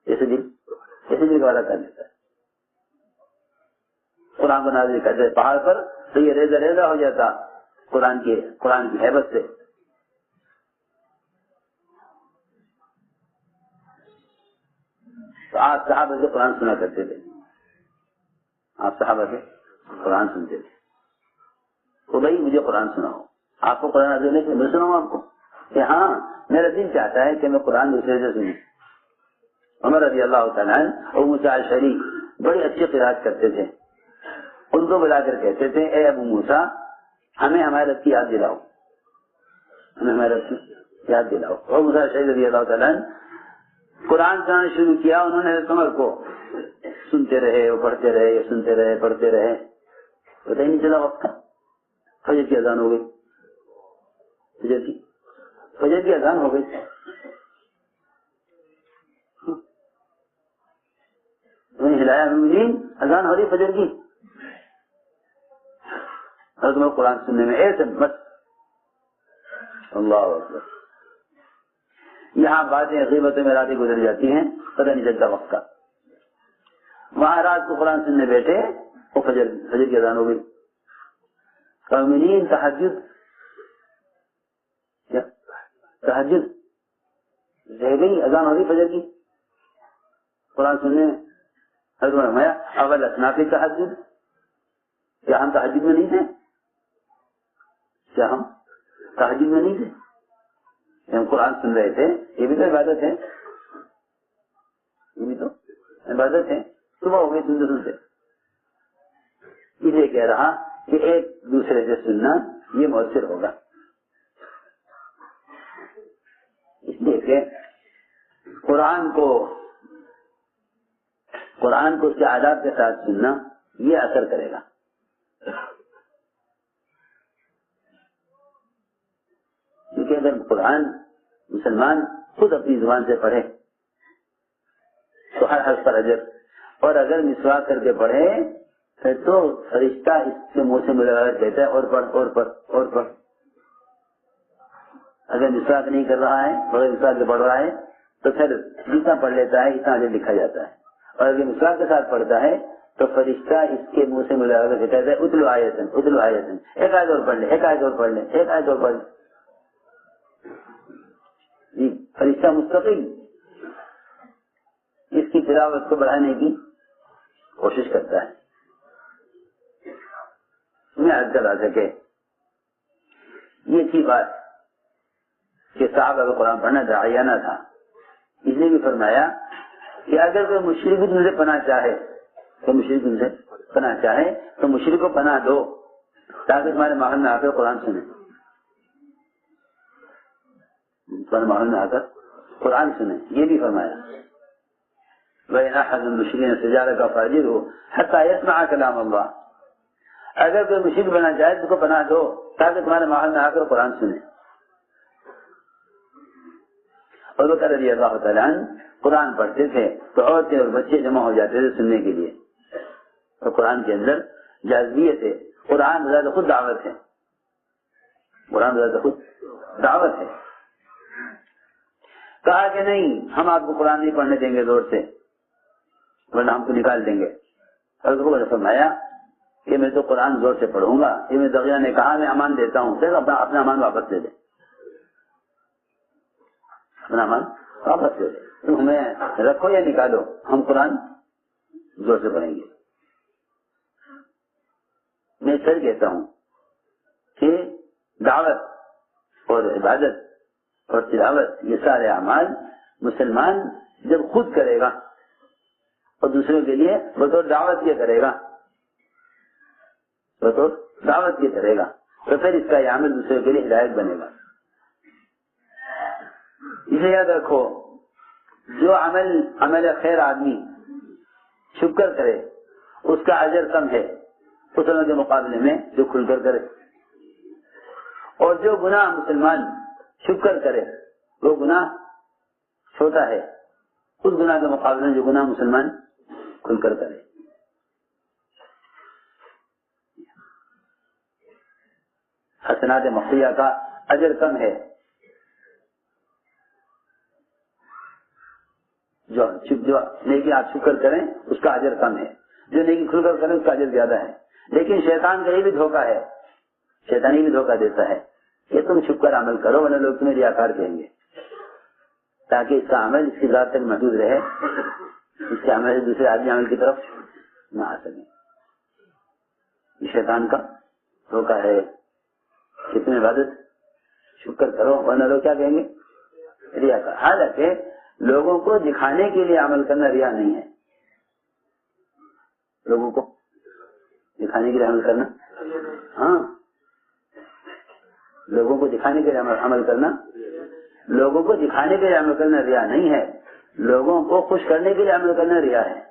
کیسے دل گوارا کر دیتا ہے۔ قرآن کو نازل کرتے پہاڑ پر تو یہ ریزہ ریزہ ہو جاتا قرآن کی ہیبت سے۔ تو آپ صحابہ سے قرآن سنا کرتے تھے، آپ صحابہ سے قرآن سنتے تھے، تو بھائی مجھے قرآن سناؤ، آپ کو قرآن نازل نہیں میں سناؤں آپ کو، کہ ہاں میرا دل چاہتا ہے کہ میں قرآن دوسرے سے سنوں۔ عمر رضی اللہ تعالیٰ عنہ اور موسیٰ اشعری بڑی اچھی قرات کرتے تھے، ان کو بلا کر کہتے تھے اے ابو موسیٰ ہمیں ہمارے رب کی یاد دلاؤ، ہمیں ہمارے رب کی یاد دلاؤ۔ اور موسیٰ اشعری رضی اللہ تعالیٰ عنہ قرآن سنانا شروع کیا، انہوں نے عمر کو سنتے رہے، وہ پڑھتے رہے، سنتے رہے، پڑھتے رہے، پتہ ہی نہیں چلا وقت کا، فجر کی اذان ہو گئی، فجر کی اذان ہو گئی، ہلایا اذان ہو رہی فجر کی، اور تمہیں قرآن سننے میں ایسے بس اللہ اکبر۔ یہاں باتیں غیبتوں میں راتیں گزر جاتی ہیں، پتہ نہیں چلتا وقت کا، وہاں رات کو قرآن سننے بیٹھے وہ فجر کی اذان ہو گئی۔ مومنین تہجد رہ گئی، اذان ہو رہی فجر کی، قرآن سننے میں حضرت فرمایا اول اسناف تہجد، کیا ہم تہجد میں نہیں تھے؟ کیا ہم تہجد میں نہیں تھے؟ ہم قرآن سن رہے تھے، یہ بھی تو عبادت ہے، یہ بھی تو عبادت ہے، صبح ہو گئی سنتے سنتے۔ اسے کہہ رہا کہ ایک دوسرے سے سننا یہ مؤثر ہوگا، اس لیے کہ قرآن کو اس کے آداب کے ساتھ سننا یہ اثر کرے گا۔ کیونکہ اگر قرآن مسلمان خود اپنی زبان سے پڑھے تو ہر حرف پر اجر، اور اگر مسواک کر کے پڑھے پھر تو فرشتہ اس کے منہ سے ملا کر کہتا ہے اور پڑھ اور پڑھ اور پڑھ۔ اگر مسواک نہیں کر رہا ہے، بغیر مسواک کے پڑھ رہا ہے تو پھر جتنا پڑھ لیتا ہے اتنا اجر لکھا جاتا ہے، اور اگر مسواک کے ساتھ پڑھتا ہے تو فرشتہ اس کے منہ سے ملا کر کہتا ہے اتلو آیتن اتلو آیتن، ایک آیت اور پڑھ لے، ایک آیت اور پڑھ لے، ایک آیت اور پڑھ لے۔ جی فرشتہ مستقل اس کی تلاوت کو بڑھانے کی کوشش کرتا ہے، میں عرض کرا سکے۔ یہ تھی بات کہ صاحب اگر قرآن پڑھنا داعیانہ تھا، اس نے بھی فرمایا کہ اگر کوئی مشرک تم سے پناہ چاہے، تو مشرک کو پناہ دو تاکہ تمہارے ماحول میں آ کر قرآن سنے، تمہارے ماحول میں آ کر قرآن سنے، یہ بھی فرمایا وَإِنْ أَحَدٌ مُّشْرِكٌ اسْتَجَارَكَ فَأَجِرْهُ حَتَّى يَسْمَعَ كَلَامَ اللَّهِ۔ اگر کوئی مشرک بننا چاہے تو اس کو پناہ دو تاکہ تمہارے ماحول میں آ کر قرآن سنے۔ اور بکر رضی اللہ تعالیٰ عنہ قرآن پڑھتے تھے تو عورتیں اور بچے جمع ہو جاتے تھے سننے کے لیے، اور قرآن کے اندر جاذبیت ہے، قرآن بذات خود دعوت ہے، قرآن بذات خود دعوت ہے۔ کہا کہ نہیں ہم آپ کو قرآن نہیں پڑھنے دیں گے زور سے ورنہ ہم کو نکال دیں گے، اور فرمایا کہ میں تو قرآن زور سے پڑھوں گا، یہ میں دغیا نے کہا میں امان دیتا ہوں، پھر اپنا امان واپس دے دے، اپنا امان واپس دے دے، تم ہمیں رکھو یا نکالو، ہم قرآن زور سے پڑھیں گے۔ میں پھر کہتا ہوں کہ دعوت اور عبادت اور تلاوت یہ سارے اعمال مسلمان جب خود کرے گا اور دوسروں کے لیے بطور دعوت یہ کرے گا، بطور دعوت یہ کرے گا، تو پھر اس کا یہ عمل دوسروں کے لیے ہدایت بنے گا۔ اسے یاد رکھو جو عمل خیر آدمی چھپ کر کرے اس کا اجر کم ہے اس عمل کے مقابلے میں جو کھل کر کرے، اور جو گناہ مسلمان چھپ کر کرے وہ گناہ چھوٹا ہے اس گناہ کے مقابلے میں جو گناہ مسلمان کھل کر کرے۔ حسنات مخفیہ کا اجر کم ہے، جو نیکی آپ چھپ کر کریں اس کا اجر کم ہے، جو نیکی کھل کر کریں اس کا اجر زیادہ ہے۔ لیکن شیطان کا یہ بھی دھوکہ ہے، شیطان یہ بھی دھوکہ دیتا ہے کہ تم چھپ کر عمل کرو ورنہ لوگ تمہیں ریاکار کہیں گے، تاکہ اس کا عمل اس کی ذات تک محدود رہے، اس کے عمل سے دوسرے آدمی عمل کی طرف نہ آ سکے۔ یہ شیطان کا دھوکہ ہے کہ تم عبادت چھپ کر کرو ورنہ لوگ کیا کہیں گے؟ ریاکار۔ حالانکہ لوگوں کو دکھانے کے لیے عمل کرنا ریا نہیں ہے، لوگوں کو دکھانے کے لیے عمل کرنا، ہاں لوگوں کو دکھانے کے لیے عمل کرنا، لوگوں کو دکھانے کے لیے عمل کرنا ریا نہیں ہے، لوگوں کو خوش کرنے کے لیے عمل کرنا ریا ہے۔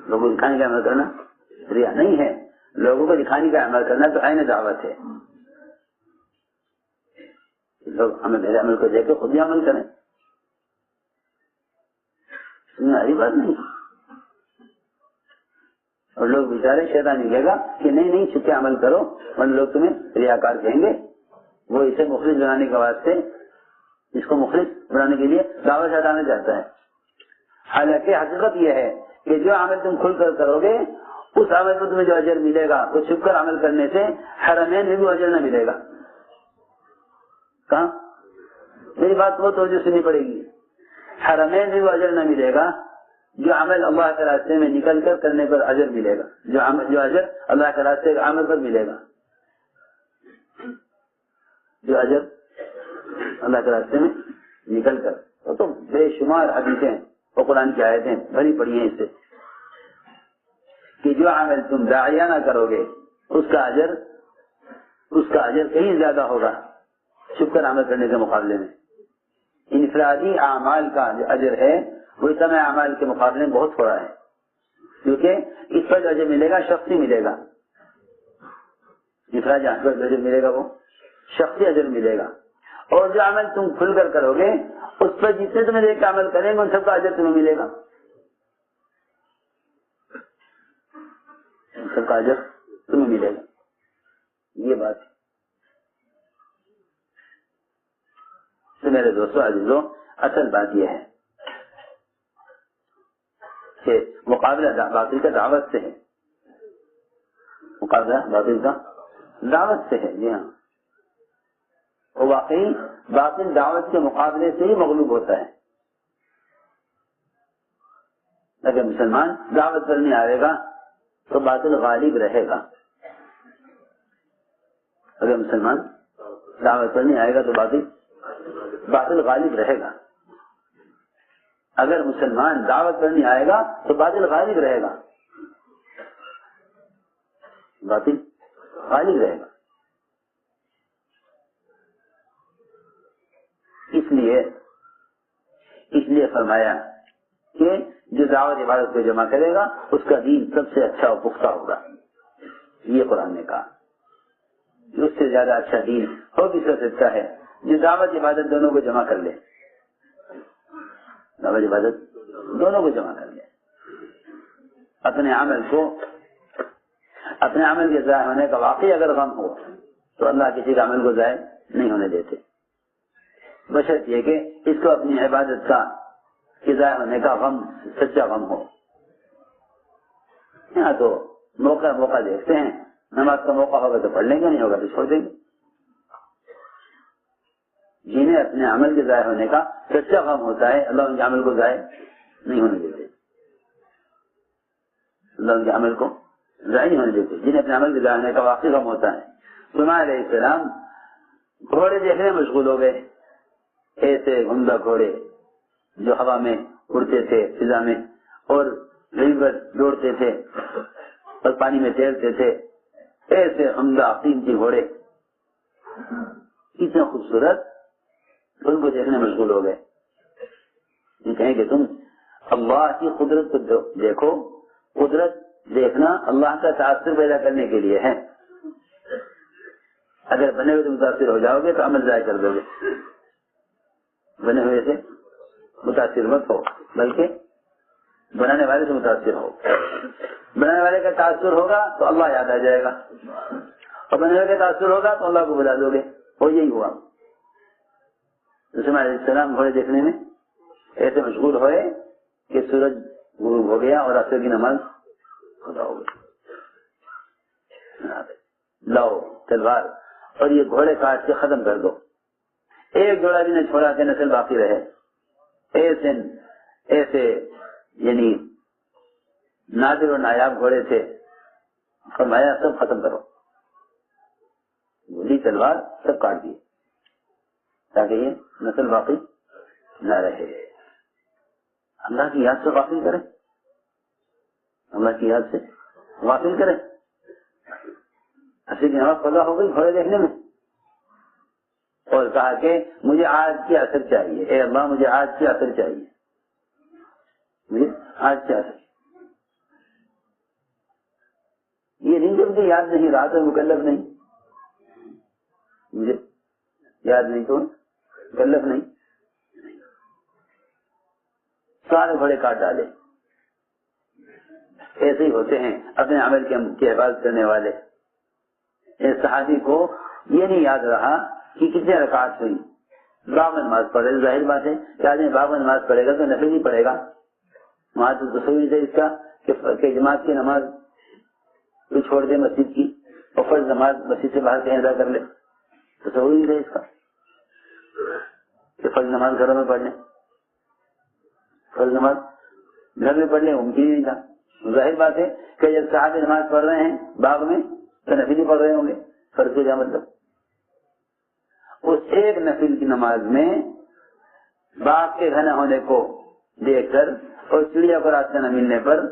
لوگوں کو دکھانے کا عمل کرنا ریا نہیں ہے، لوگوں کو دکھانے کا عمل کرنا تو عین دعوت ہے۔ لوگ میرے عمل کو دیکھ کے خود بھی عمل کریں، ہری بات نہیں۔ اور لوگ بیچارے شیطان یہ کہے گا کہ نہیں چھپے عمل کرو ورنہ لوگ تمہیں ریاکار کہیں گے، وہ اسے مخلص بنانے کے واسطے، اس کو مخلص بنانے کے لیے دعوت ہٹانا چاہتا ہے۔ حالانکہ حقیقت یہ ہے کہ جو عمل تم کھل کر کرو گے اس عمل کو تمہیں جو اجر ملے گا وہ چھپ کر عمل کرنے سے حرمین میں بھی اجر نہ ملے گا۔ کہاں؟ میری بات کو توجہ سننی پڑے گی۔ حرمین میں بھی اجر نہ ملے گا، جو عمل اللہ کے راستے میں نکل کر کرنے پر اجر ملے گا، جو اجر اللہ کے راستے کے عمل پر ملے گا، جو اجر اللہ کے راستے میں نکل کر، وہ تو بے شمار حدیثیں اور قرآن کی آیتیں بھری پڑی ہیں اس سے کہ جو عمل تم داعیانہ کرو گے اس کا اجر کہیں زیادہ ہوگا چھپ کر عمل کرنے کے مقابلے میں۔ انفرادی اعمال کا جو اجر ہے وہ اجتماعی اعمال کے مقابلے میں بہت تھوڑا ہے، کیونکہ اس پر جو اجر ملے گا شخصی ملے گا، انفرادی اعمال پر جو اجر ملے گا وہ شخصی اجر ملے گا، اور جو عمل تم کھل کر کرو گے اس پر جتنے تمہیں دیکھ کے عمل کریں گے ان سب کا اجر تمہیں ملے گا، ان سب کا اجر تمہیں ملے گا۔ یہ بات ہے۔ تو میرے دوستو عزیزو، اصل بات یہ ہے کہ مقابلہ باطل کا دعوت سے ہے، مقابلہ باطل کا دعوت سے ہے۔ جی ہاں، وہ واقعی باطل دعوت کے مقابلے سے ہی مغلوب ہوتا ہے۔ اگر مسلمان دعوت پر نہیں آئے گا تو باطل غالب رہے گا، اگر مسلمان دعوت پر نہیں آئے گا تو باطل غالب رہے گا، اگر مسلمان دعوت پر نہیں آئے گا تو باطل غالب رہے گا، باطل غالب رہے گا۔ اس لیے فرمایا کہ جو دعوت عبادت کو جمع کرے گا اس کا دین سب سے اچھا اور پختہ ہوگا، یہ قرآن نے کہا۔ اس سے زیادہ اچھا دین ہو بھی سکتا ہے جو دعوت عبادت دونوں کو جمع کر لے، دعوت عبادت دونوں کو جمع کر لے، اپنے عمل کے ضائع ہونے کا واقعی اگر غم ہو تو اللہ کسی کا عمل کو ضائع نہیں ہونے دیتے، بشرط یہ کہ اس کو اپنی عبادت کا ضائع ہونے کا غم، سچا غم ہو۔ یہاں تو موقع دیکھتے ہیں، نماز کا موقع ہوگا تو پڑھ لیں گے، نہیں ہوگا تو چھوڑ دیں گے۔ جنہیں اپنے عمل کے ضائع ہونے کا سچا غم ہوتا ہے اللہ ان کے عمل کو ضائع نہیں ہونے دیتے، اللہ ان کے عمل کو ضائع نہیں ہونے دیتے۔ جنہیں اپنے عمل کے ضائع ہونے کا واقعی غم ہوتا ہے۔ سلیمان علیہ السلام گھوڑے دیکھنے میں مشغول ہو گئے، ایسے عمدہ گھوڑے جو ہوا میں اڑتے تھے، فضا میں، اور زمین پر دوڑتے تھے اور پانی میں تیرتے تھے، ایسے عمدہ قیمتی گھوڑے اتنا خوبصورت، ان کو دیکھنے مشغول ہو گئے. یہ کہیں کہ تم اللہ کی قدرت کو دیکھو. قدرت دیکھنا اللہ کا تاثر پیدا کرنے کے لیے ہے. اگر بنے ہوئے سے متاثر ہو جاؤ گے تو عمل ضائع کر دو گے. بنے ہوئے سے متاثر مت ہو، بلکہ بنانے والے سے متاثر ہو. بنانے والے کا تاثر ہوگا تو اللہ یاد آ جائے گا، اور بنے ہوئے کا تاثر ہوگا تو اللہ کو بلا دو گے. اور یہی ہوا. علیہ السلام گھوڑے دیکھنے میں ایسے مشغول ہوئے کہ سورج غروب ہو گیا اور عصر کی نماز خدا ہو گئی. لاؤ تلوار اور یہ گھوڑے کاٹ کے ختم کر دو. ایک جوڑا بھی نہ چھوڑا کہ نسل باقی رہے. ایسے یعنی نادر اور نایاب گھوڑے تھے. فرمایا سب ختم کرو. گولی تلوار سب کاٹ دیے تاکہ یہ نسل باقی نہ رہے. اللہ کی یاد سے غافل کرے، اللہ کی یاد سے غافل کرے. اصل کی نماز قضا ہو گئی گھوڑے دیکھنے میں، اور کہا کہ مجھے آج کی اثر چاہیے. اے اللہ مجھے آج کی اثر چاہیے، مجھے آج کی اثر. یہ نہیں کہ مجھے یاد نہیں رہا تو مکلف نہیں، مجھے یاد نہیں تو مکلف نہیں. سارے گھوڑے کاٹ ڈالے. ایسے ہی ہوتے ہیں اپنے عمل کی حفاظت کرنے والے. اس صحابی کو یہ نہیں یاد رہا کہ کتنے رکعت ہوئی. باب نماز پڑھ رہے، ظاہر بات ہے کہ آدمی باب نماز پڑھے گا تو نفل نہیں پڑھے گا. وہاں تو تصویر ہے اس کا کہ جماعت کی نماز کوئی چھوڑ دے مسجد کی اور فرض نماز مسجد سے باہر کہیں ادا کر لے. تصور نہیں ہے اس کا کہ فرض نماز گھروں میں پڑھ لیں. فرض نماز گھر میں پڑھ لیں ممکن ہی نہیں تھا. ظاہر بات ہے کہ جب صحابی نماز پڑھ رہے ہیں باغ میں تو نفل ہی پڑھ رہے ہوں گے. فرض کو کیا مطلب؟ اس ایک نفل کی نماز میں باغ کے گھنا ہونے کو دیکھ کر اور چڑیا کو راستہ نہ ملنے پر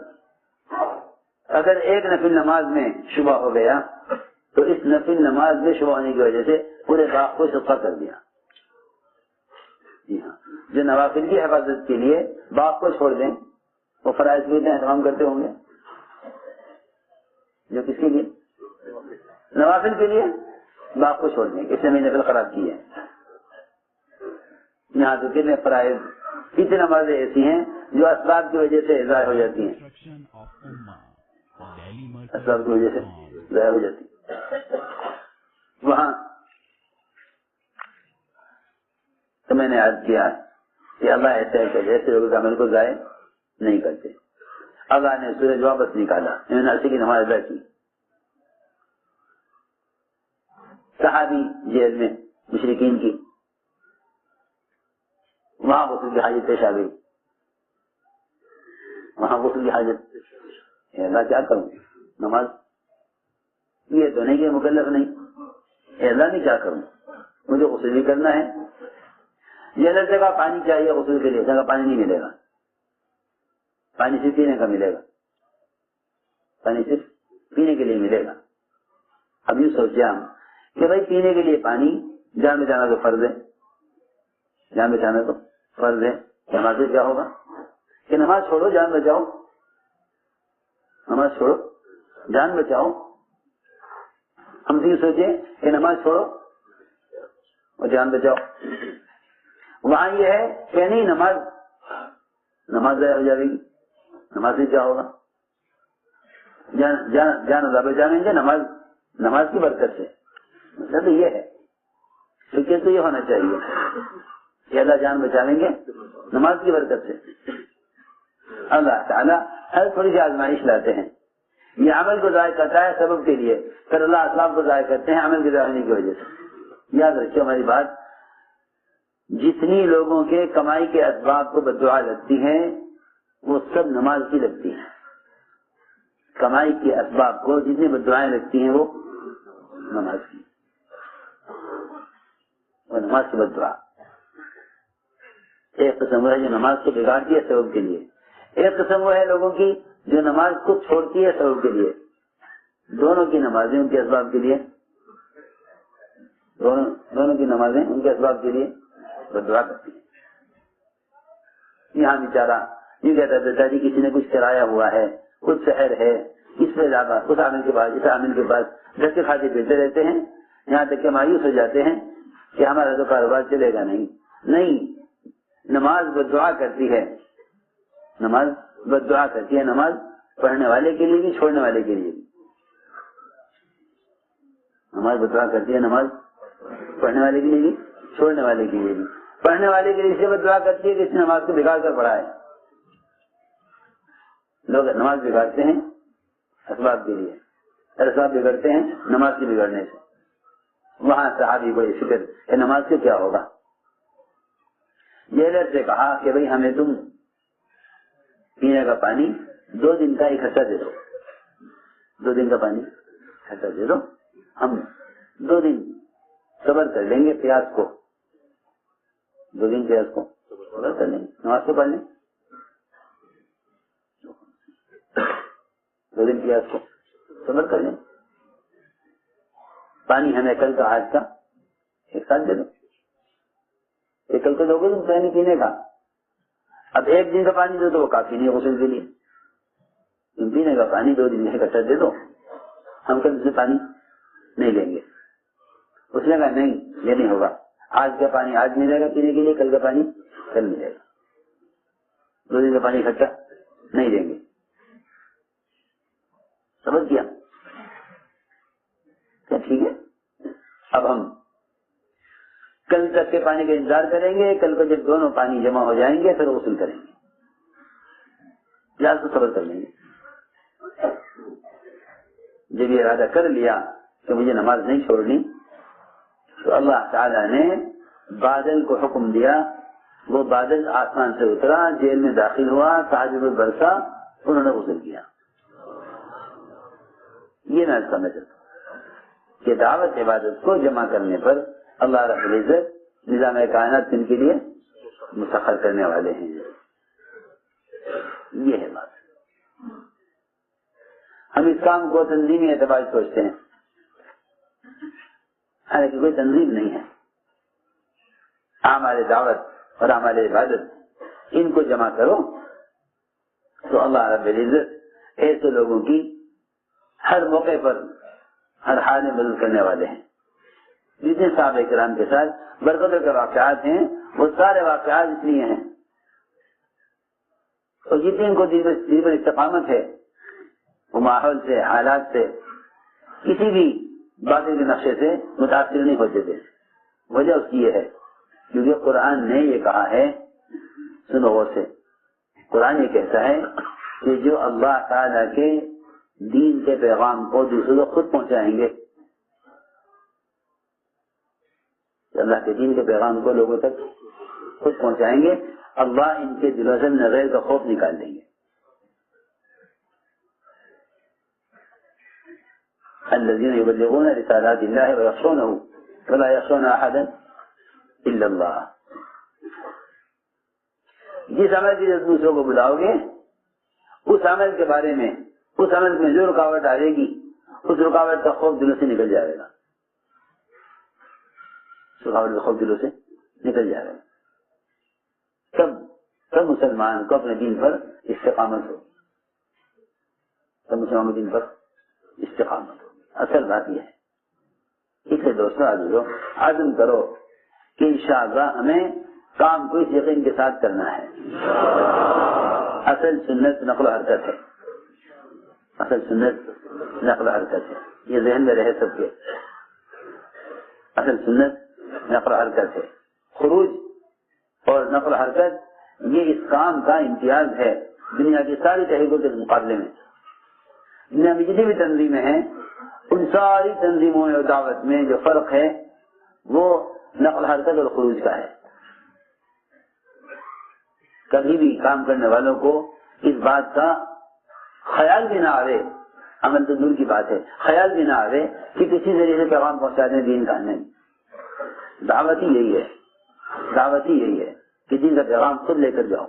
اگر ایک نفل نماز میں شبہ ہو گیا تو اس نفل نماز میں شبہ ہونے کی وجہ سے پورے باغ کو صدقہ کر دیا. جی ہاں، جو نوافل کی حفاظت کے لیے باغ کو چھوڑ دیں وہ فرائض بھی اہتمام کرتے ہوں گے. جو کس کے لیے؟ نوافل کے لیے باغ کو چھوڑ دیں. اس نے نفل خراب کی ہے. یہاں تو کتنے فرائض، کتنی نمازیں ایسی ہیں جو اسباب کی وجہ سے ضائع ہو جاتی ہیں. اسباب کی وجہ سے ضائع ہو جاتی. وہاں تو میں نے عرض کیا کہ اللہ ایسا ہے کہ جیسے لوگوں کے عمل کو ضائع نہیں کرتے. اللہ نے سورج واپس نکالا، انہوں نے عصر کی نماز ادا کی. صحابی جیل میں مشرکین کی، وہاں غسل کی حاجت پیش آ گئی. وہاں غسل کی حاجت، اللہ کیا کروں نماز یہ تو نہیں کہ مکلف نہیں. اللہ نہیں کیا کروں، مجھے غسل بھی کرنا ہے. یہ الگ جگہ پانی چاہیے غسل کے لیے، جگہ پانی نہیں ملے گا. پانی صرف پینے کا ملے گا، پانی صرف پینے کے لیے ملے گا. اب یوں سوچے ہم کہ بھائی پینے کے لیے پانی جان بچانا تو فرض ہے، جان بچانا تو فرض ہے. نماز سے کیا ہوگا کہ نماز چھوڑو جان بچاؤ، نماز چھوڑو جان بچاؤ. ہم تو یہ سوچے کہ نماز چھوڑو اور جان بچاؤ. وہاں یہ ہے کہ نہیں، نماز ضائع ہو جائے گی. نماز سے کیا ہوگا؟ جان بچائیں گے نماز کی برکت سے. مطلب تو یہ ہے، فکر تو یہ ہونا چاہیے کہ اللہ جان بچائیں گے نماز کی برکت سے. اللہ تعالیٰ ہر تھوڑی سی آزمائش لاتے ہیں. یہ عمل کو ضائع کرتا ہے سبب کے لیے، پھر اللہ اسباب کو ضائع کرتے ہیں عمل کے ضائع ہونے کی وجہ سے. یاد رکھیے ہماری بات، جتنی لوگوں کے کمائی کے اسباب کو بددعا لگتی ہیں وہ سب نماز کی لگتی ہیں. کمائی کے اسباب کو جتنی بددعائیں لگتی ہیں وہ نماز کی، اور نماز کی بددعا. ایک قسم وہ ہے جو نماز کو بگاڑتی ہے سبب کے لیے، ایک قسم وہ ہے لوگوں کی جو نماز کو چھوڑتی ہے سبب کے لیے. دونوں کی نمازیں ان کے اسباب کے لیے دونوں کی نمازیں ان کے اسباب کے لیے بدعا کرتی ہیں. یہاں بیچارہ یہ کہتا ہے دادا جی کسی نے کچھ کرایا ہوا ہے, کچھ شہر ہے, اس میں زیادہ اس عامل کے پاس اس عامل کے پاس دھکے کھاتے پھرتے رہتے ہیں, یہاں تک کہ مایوس ہو جاتے ہیں کہ ہمارا تو کاروبار چلے گا نہیں. نماز بدعا کرتی ہے, نماز بدعا کرتی ہے, نماز پڑھنے والے کے لیے بھی چھوڑنے والے کے لیے بھی. نماز بدعا کرتی ہے, نماز پڑھنے والے کے لیے بھی چھوڑنے والے کے لیے بھی. پڑھنے والے کے لیے اسے بدعا کرتی ہے کہ اس نماز کو بگاڑ کر پڑھا ہے. لوگ نماز بگاڑتے ہیں اسباب کے لیے, اسباب بگڑتے ہیں نماز کے بگڑنے سے. وہاں صحابی کو یہ فکر کہ نماز سے کیا ہوگا. جیلر سے کہا کہ بھئی ہمیں تم پینے کا پانی 2 دن کا اکٹھا دے دو, 2 دن کا پانی اکٹھا دے دو, ہم 2 دن صبر کر لیں گے پیاس کو, 2 دن پیاس کو صبر کر لیں گے, نماز کو پڑھ لیں, 2 دن پیاس کو صبر کر لیں, پانی ہمیں کل کا آج کا ایک ساتھ دے دو. ایک کل کو دو گے تم پانی پینے کا, اب 1 دن کا پانی دو تو وہ کافی نہیں غسل کے لیے, تم پینے کا پانی 2 دن اکٹھا دے دو, ہم کل سے پانی نہیں لیں گے. اس نے کہا نہیں یہ نہیں ہوگا, آج کا پانی آج ملے گا پینے کے لیے, کل کا پانی کل ملے گا, 2 دن کا پانی اکٹھا نہیں دیں گے. سمجھ کیا ٹھیک ہے, اب ہم کل تک کے پانی کا انتظار کریں گے, کل کو جب دونوں پانی جمع ہو جائیں گے پھر غسل کریں گے, پیاس کو صبر کر لیں گے. جب یہ ارادہ کر لیا کہ مجھے نماز نہیں چھوڑنی تو اللہ تعالی نے بادل کو حکم دیا, وہ بادل آسمان سے اترا, جیل میں داخل ہوا, تہجد میں برسا, انہوں نے غسل کیا. یہ میں سمجھتا ہوں کہ دعوت عبادت کو جمع کرنے پر اللہ رب العزت نظام کائنات ان کے لیے مسخر کرنے والے ہیں. یہ ہے بات. ہم اس کام کو تنظیمی اعتبار سے سوچتے ہیں, حالانکہ کوئی تنظیم نہیں ہے. ہمارے دعوت اور ہمارے عبادت ان کو جمع کرو تو اللہ رب العزت ایسے لوگوں کی ہر موقع پر ہر حال میں مدد کرنے والے ہیں. جتنے صحابہ کرام کے ساتھ برکتوں کے واقعات ہیں وہ سارے واقعات اس لیے ہیں, اور جتنے ان کو دین پر استقامت ہے وہ ماحول سے, حالات سے, کسی بھی باطل کے نقشے سے متاثر نہیں ہوتے تھے. وجہ اس کی یہ ہے کیونکہ قرآن نے یہ کہا ہے, سنو غور سے, قرآن یہ کہتا ہے کہ جو اللہ تعالیٰ کے دین کے پیغام کو دوسروں کو خود پہنچائیں گے, اللہ کے دین کے پیغام کو لوگوں تک خود پہنچائیں گے, اللہ ان کے دلوں سے غیر کا خوف نکال دیں گے. الذين يبلغون رسالات الله ويخشونه ولا يخشون احدا الا الله. جس عمل کی دوسروں کو بلاؤ گے اس عمل کے بارے میں, اس عمل میں جو رکاوٹ آئے گی اس رکاوٹ کا خوف دلوں سے نکل جائے گا, رکاوٹ کا خوف دلوں سے نکل جائے گا. تب مسلمان کو اپنے دین پر استقامت ہو, تب مسلمان کے دین پر استقامت ہو. اصل بات یہ ہے. اس لیے دوستوں عزم کرو کہ انشاءاللہ ہمیں کام کو اس یقین کے ساتھ کرنا ہے. اصل سنت نقل و حرکت ہے, اصل سنت نقل و حرکت ہے. یہ ذہن میں رہے سب کے, اصل سنت نقل و حرکت ہے. خروج اور نقل و حرکت یہ اس کام کا امتیاز ہے دنیا کی ساری تحریکوں کے مقابلے میں. دنیا میں جتنی بھی تنظیمیں ہیں ان ساری تنظیموں میں اور دعوت میں جو فرق ہے وہ نقل حرکت اور خروج کا ہے. کبھی بھی کام کرنے والوں کو اس بات کا خیال بھی نہ آئے, عمل تو دور کی بات ہے, خیال بھی نہ آئے کہ کسی ذریعے سے پیغام پہنچا دیں دین کا. نہیں, دعوت ہی یہی ہے, دعوت ہی یہی ہے کہ دین کا پیغام خود لے کر جاؤ.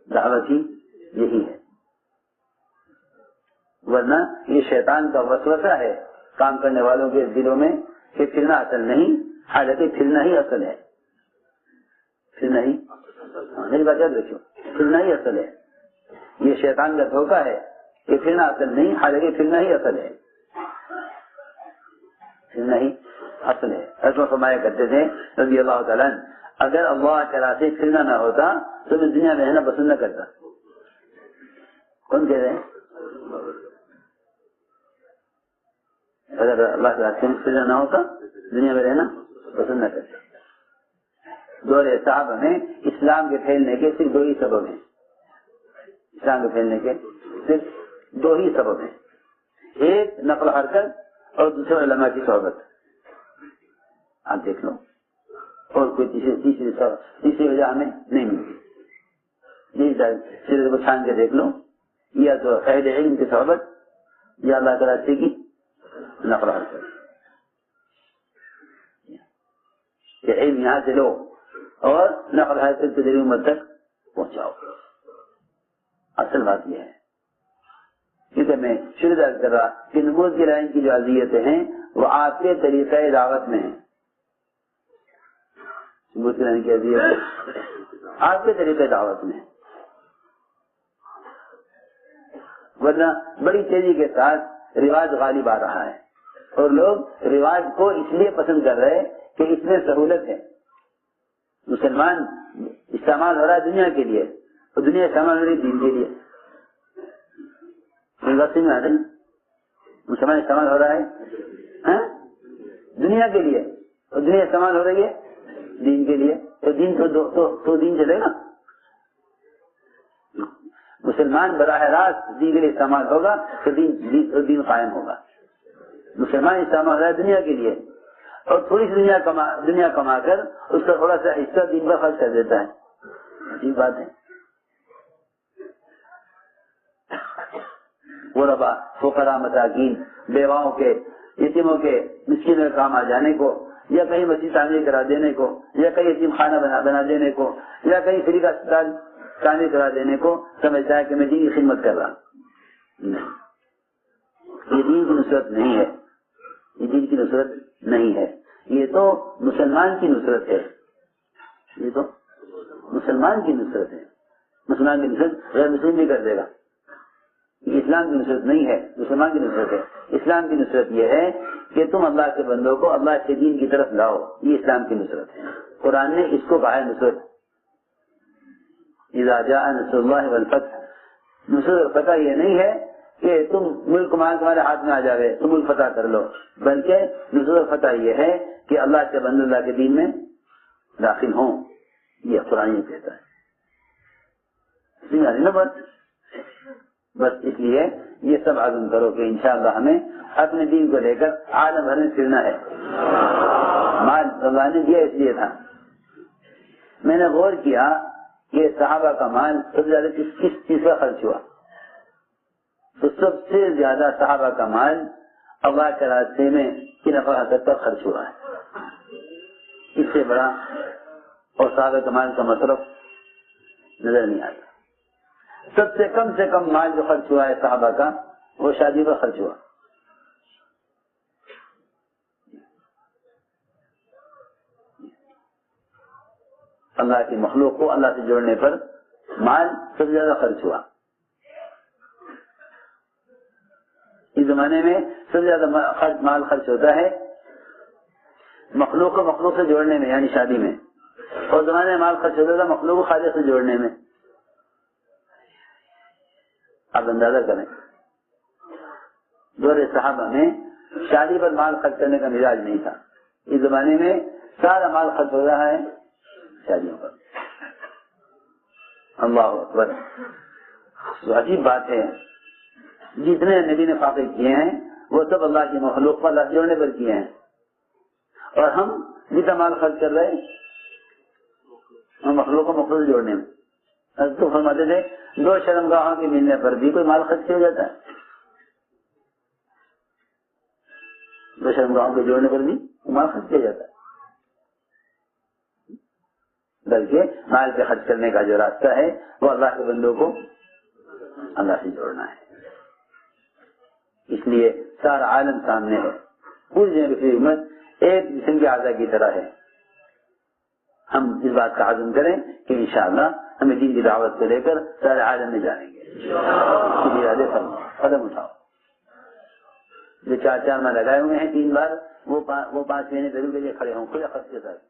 دعوت ہی یہی ہے, ورنہ یہ شیطان کا وسوسہ ہے کام کرنے والوں کے دلوں میں کہ پھرنا اصل نہیں، حالانکہ پھرنا ہی اصل ہے. پھرنا ہی، میری بات یاد رکھو، پھرنا ہی اصل ہے. یہ شیطان کا دھوکہ ہے کہ پھرنا اصل نہیں، حالانکہ پھرنا ہی اصل ہے. پھرنا ہی اصل ہے. ایسا فرمایا کرتے تھے رضی اللہ تعالیٰ عنہ، اگر اللہ کے راستے پھرنا نہ ہوتا تو میں دنیا میں رہنا پسند نہ کرتا. کون کہہ رہے ہیں؟ اگر اللہ کے راستے میں پھرنا نہ ہوتا دنیا میں رہنا پسند نہ کرتا. دور صحابہ میں اسلام کے پھیلنے کے صرف 2 ہی سبب ہیں. اسلام کے پھیلنے کے صرف 2 ہی سبب ہیں. ایک نقل حرکت اور دوسرے علماء کی صحبت. آپ دیکھ لو، اور کوئی تیسری وجہ ہمیں نہیں ملتی. سیرت کو چھان کے دیکھ لو، یا تو اہل علم کی صحبت یا اللہ کے راستے کی نقل حرکت. کہ علم یہاں سے لو اور نقل حرکت کے ذریعے امت تک پہنچاؤ. اصل بات یہ ہے. کیونکہ میں شروع کر رہا کہ نبوت کی لائن کی جو اذیتیں ہیں وہ آپ کے طریقۂ دعوت میں ہیں. نبوت کی لائن کی اذیتیں آپ کے طریقۂ دعوت میں ہیں. ورنہ بڑی تیزی کے ساتھ رواج غالب آ رہا ہے اور لوگ رواج کو اس لیے پسند کر رہے کہ اس میں سہولت ہے. مسلمان استعمال ہو رہا ہے دنیا کے لیے اور دنیا استعمال ہو رہی ہے دین کے لیے. میں آ رہی مسلمان استعمال ہو رہا ہے دنیا کے لیے اور دنیا استعمال ہو رہی ہے دین کے لیے. تو دین تو دین چلے گا. مسلمان براہ راست دین کے لیے استعمال ہوگا تو دین قائم ہوگا. مسلمان استعمال ہو رہا ہے دنیا کے لیے اور تھوڑی سی دنیا کما کر اس کا تھوڑا سا حصہ دین پر خرچ کر دیتا ہے. عجیب بات ہے. غربا، فقراء، مساکین، بیواؤں کے، یتیموں کے، مسکینوں کے کام آ جانے کو، یا کہیں مسجد تعمیر کرا دینے کو، یا کہیں یتیم خانہ بنا دینے کو، یا کہیں فری کا اسپتال تعمیر کرا دینے کو سمجھتا ہے کہ میں دین کی خدمت کر رہا. نہیں، یہ دین کی نصرت نہیں ہے. یہ دین کی نصرت نہیں ہے. یہ تو مسلمان کی نصرت ہے. یہ تو مسلمان کی نصرت ہے. مسلمان کی نصرت غیر مسلم بھی کر دے گا. یہ اسلام کی نصرت نہیں ہے، مسلمان کی نصرت ہے. اسلام کی نصرت یہ ہے کہ تم اللہ کے بندوں کو اللہ کے دین کی طرف لاؤ. یہ اسلام کی نصرت ہے. قرآن نے اس کو کہا ہے نصرت. اذا جاء نصر اللہ والفتح. نصرت اور فتح یہ نہیں ہے کہ تم ملک مال تمہارے ہاتھ میں آ جاوے تم ملک فتح کر لو، بلکہ نصرت اور فتح یہ ہے کہ اللہ کے بندے اللہ کے دین میں داخل ہوں. یہ قرآن یہ کہتا ہے. بس اس لیے یہ سب عزم کرو کہ انشاءاللہ ہمیں اپنے دین کو لے کر عالم بھر میں پھرنا ہے. مال اللہ نے دیا اس لیے تھا. میں نے غور کیا کہ صحابہ کا مال سب سے زیادہ کس چیز کا خرچ ہوا؟ تو سب سے زیادہ صحابہ کا مال اللہ کے راستے میں کی نفع حاصل پر خرچ ہوا ہے. اس سے بڑا اور صحابہ کا مال کا مصرف نظر نہیں آتا. سب سے کم مال جو خرچ ہوا ہے صحابہ کا وہ شادی پر خرچ ہوا. اللہ کی مخلوق کو اللہ سے جوڑنے پر مال سب سے زیادہ خرچ ہوا. اس زمانے میں سب سے زیادہ مال خرچ ہوتا ہے مخلوق کو مخلوق سے جوڑنے میں یعنی شادی میں، اور زمانے میں مال خرچ ہوتا تھا مخلوق کو خالق سے جوڑنے میں. آپ اندازہ کریں دور صحابہ میں شادی پر مال خرچ کرنے کا مزاج نہیں تھا. اس زمانے میں سارا مال خرچ ہو رہا ہے شادیوں پر. اللہ اکبر. عجیب بات ہے، جتنے نبی نے فاقے کیے ہیں وہ سب اللہ کی مخلوق کو اللہ جوڑنے پر کیے ہیں، اور ہم جتنا مال خرچ کر رہے ہیں مخلوق کو مخلوق جوڑنے میں. تو فرماتے تھے 2 شرمگاہوں کے ملنے پر بھی کوئی مال خرچ کیا جاتا ہے. 2 شرمگاہوں کے جوڑنے پر بھی مال خرچ کیا جاتا ہے. بلکہ مال پہ خرچ کرنے کا جو راستہ ہے وہ اللہ کے بندوں کو اللہ سے جوڑنا ہے. اس لیے سارا عالم سامنے ہے. پوری دنیا کی امت ایک جسم کے اعضاء کی طرح ہے. ہم اس بات کا عزم کریں کہ انشاءاللہ ہمیں دین کی دعوت کو لے کر سارے عالم میں جانیں گے. قدم اٹھاؤ. جو 4 ماہ لگائے ہوئے ہیں 3 بار وہ 5 مہینے ضرور کے لیے کھڑے ہوں کھلے خط کے ساتھ.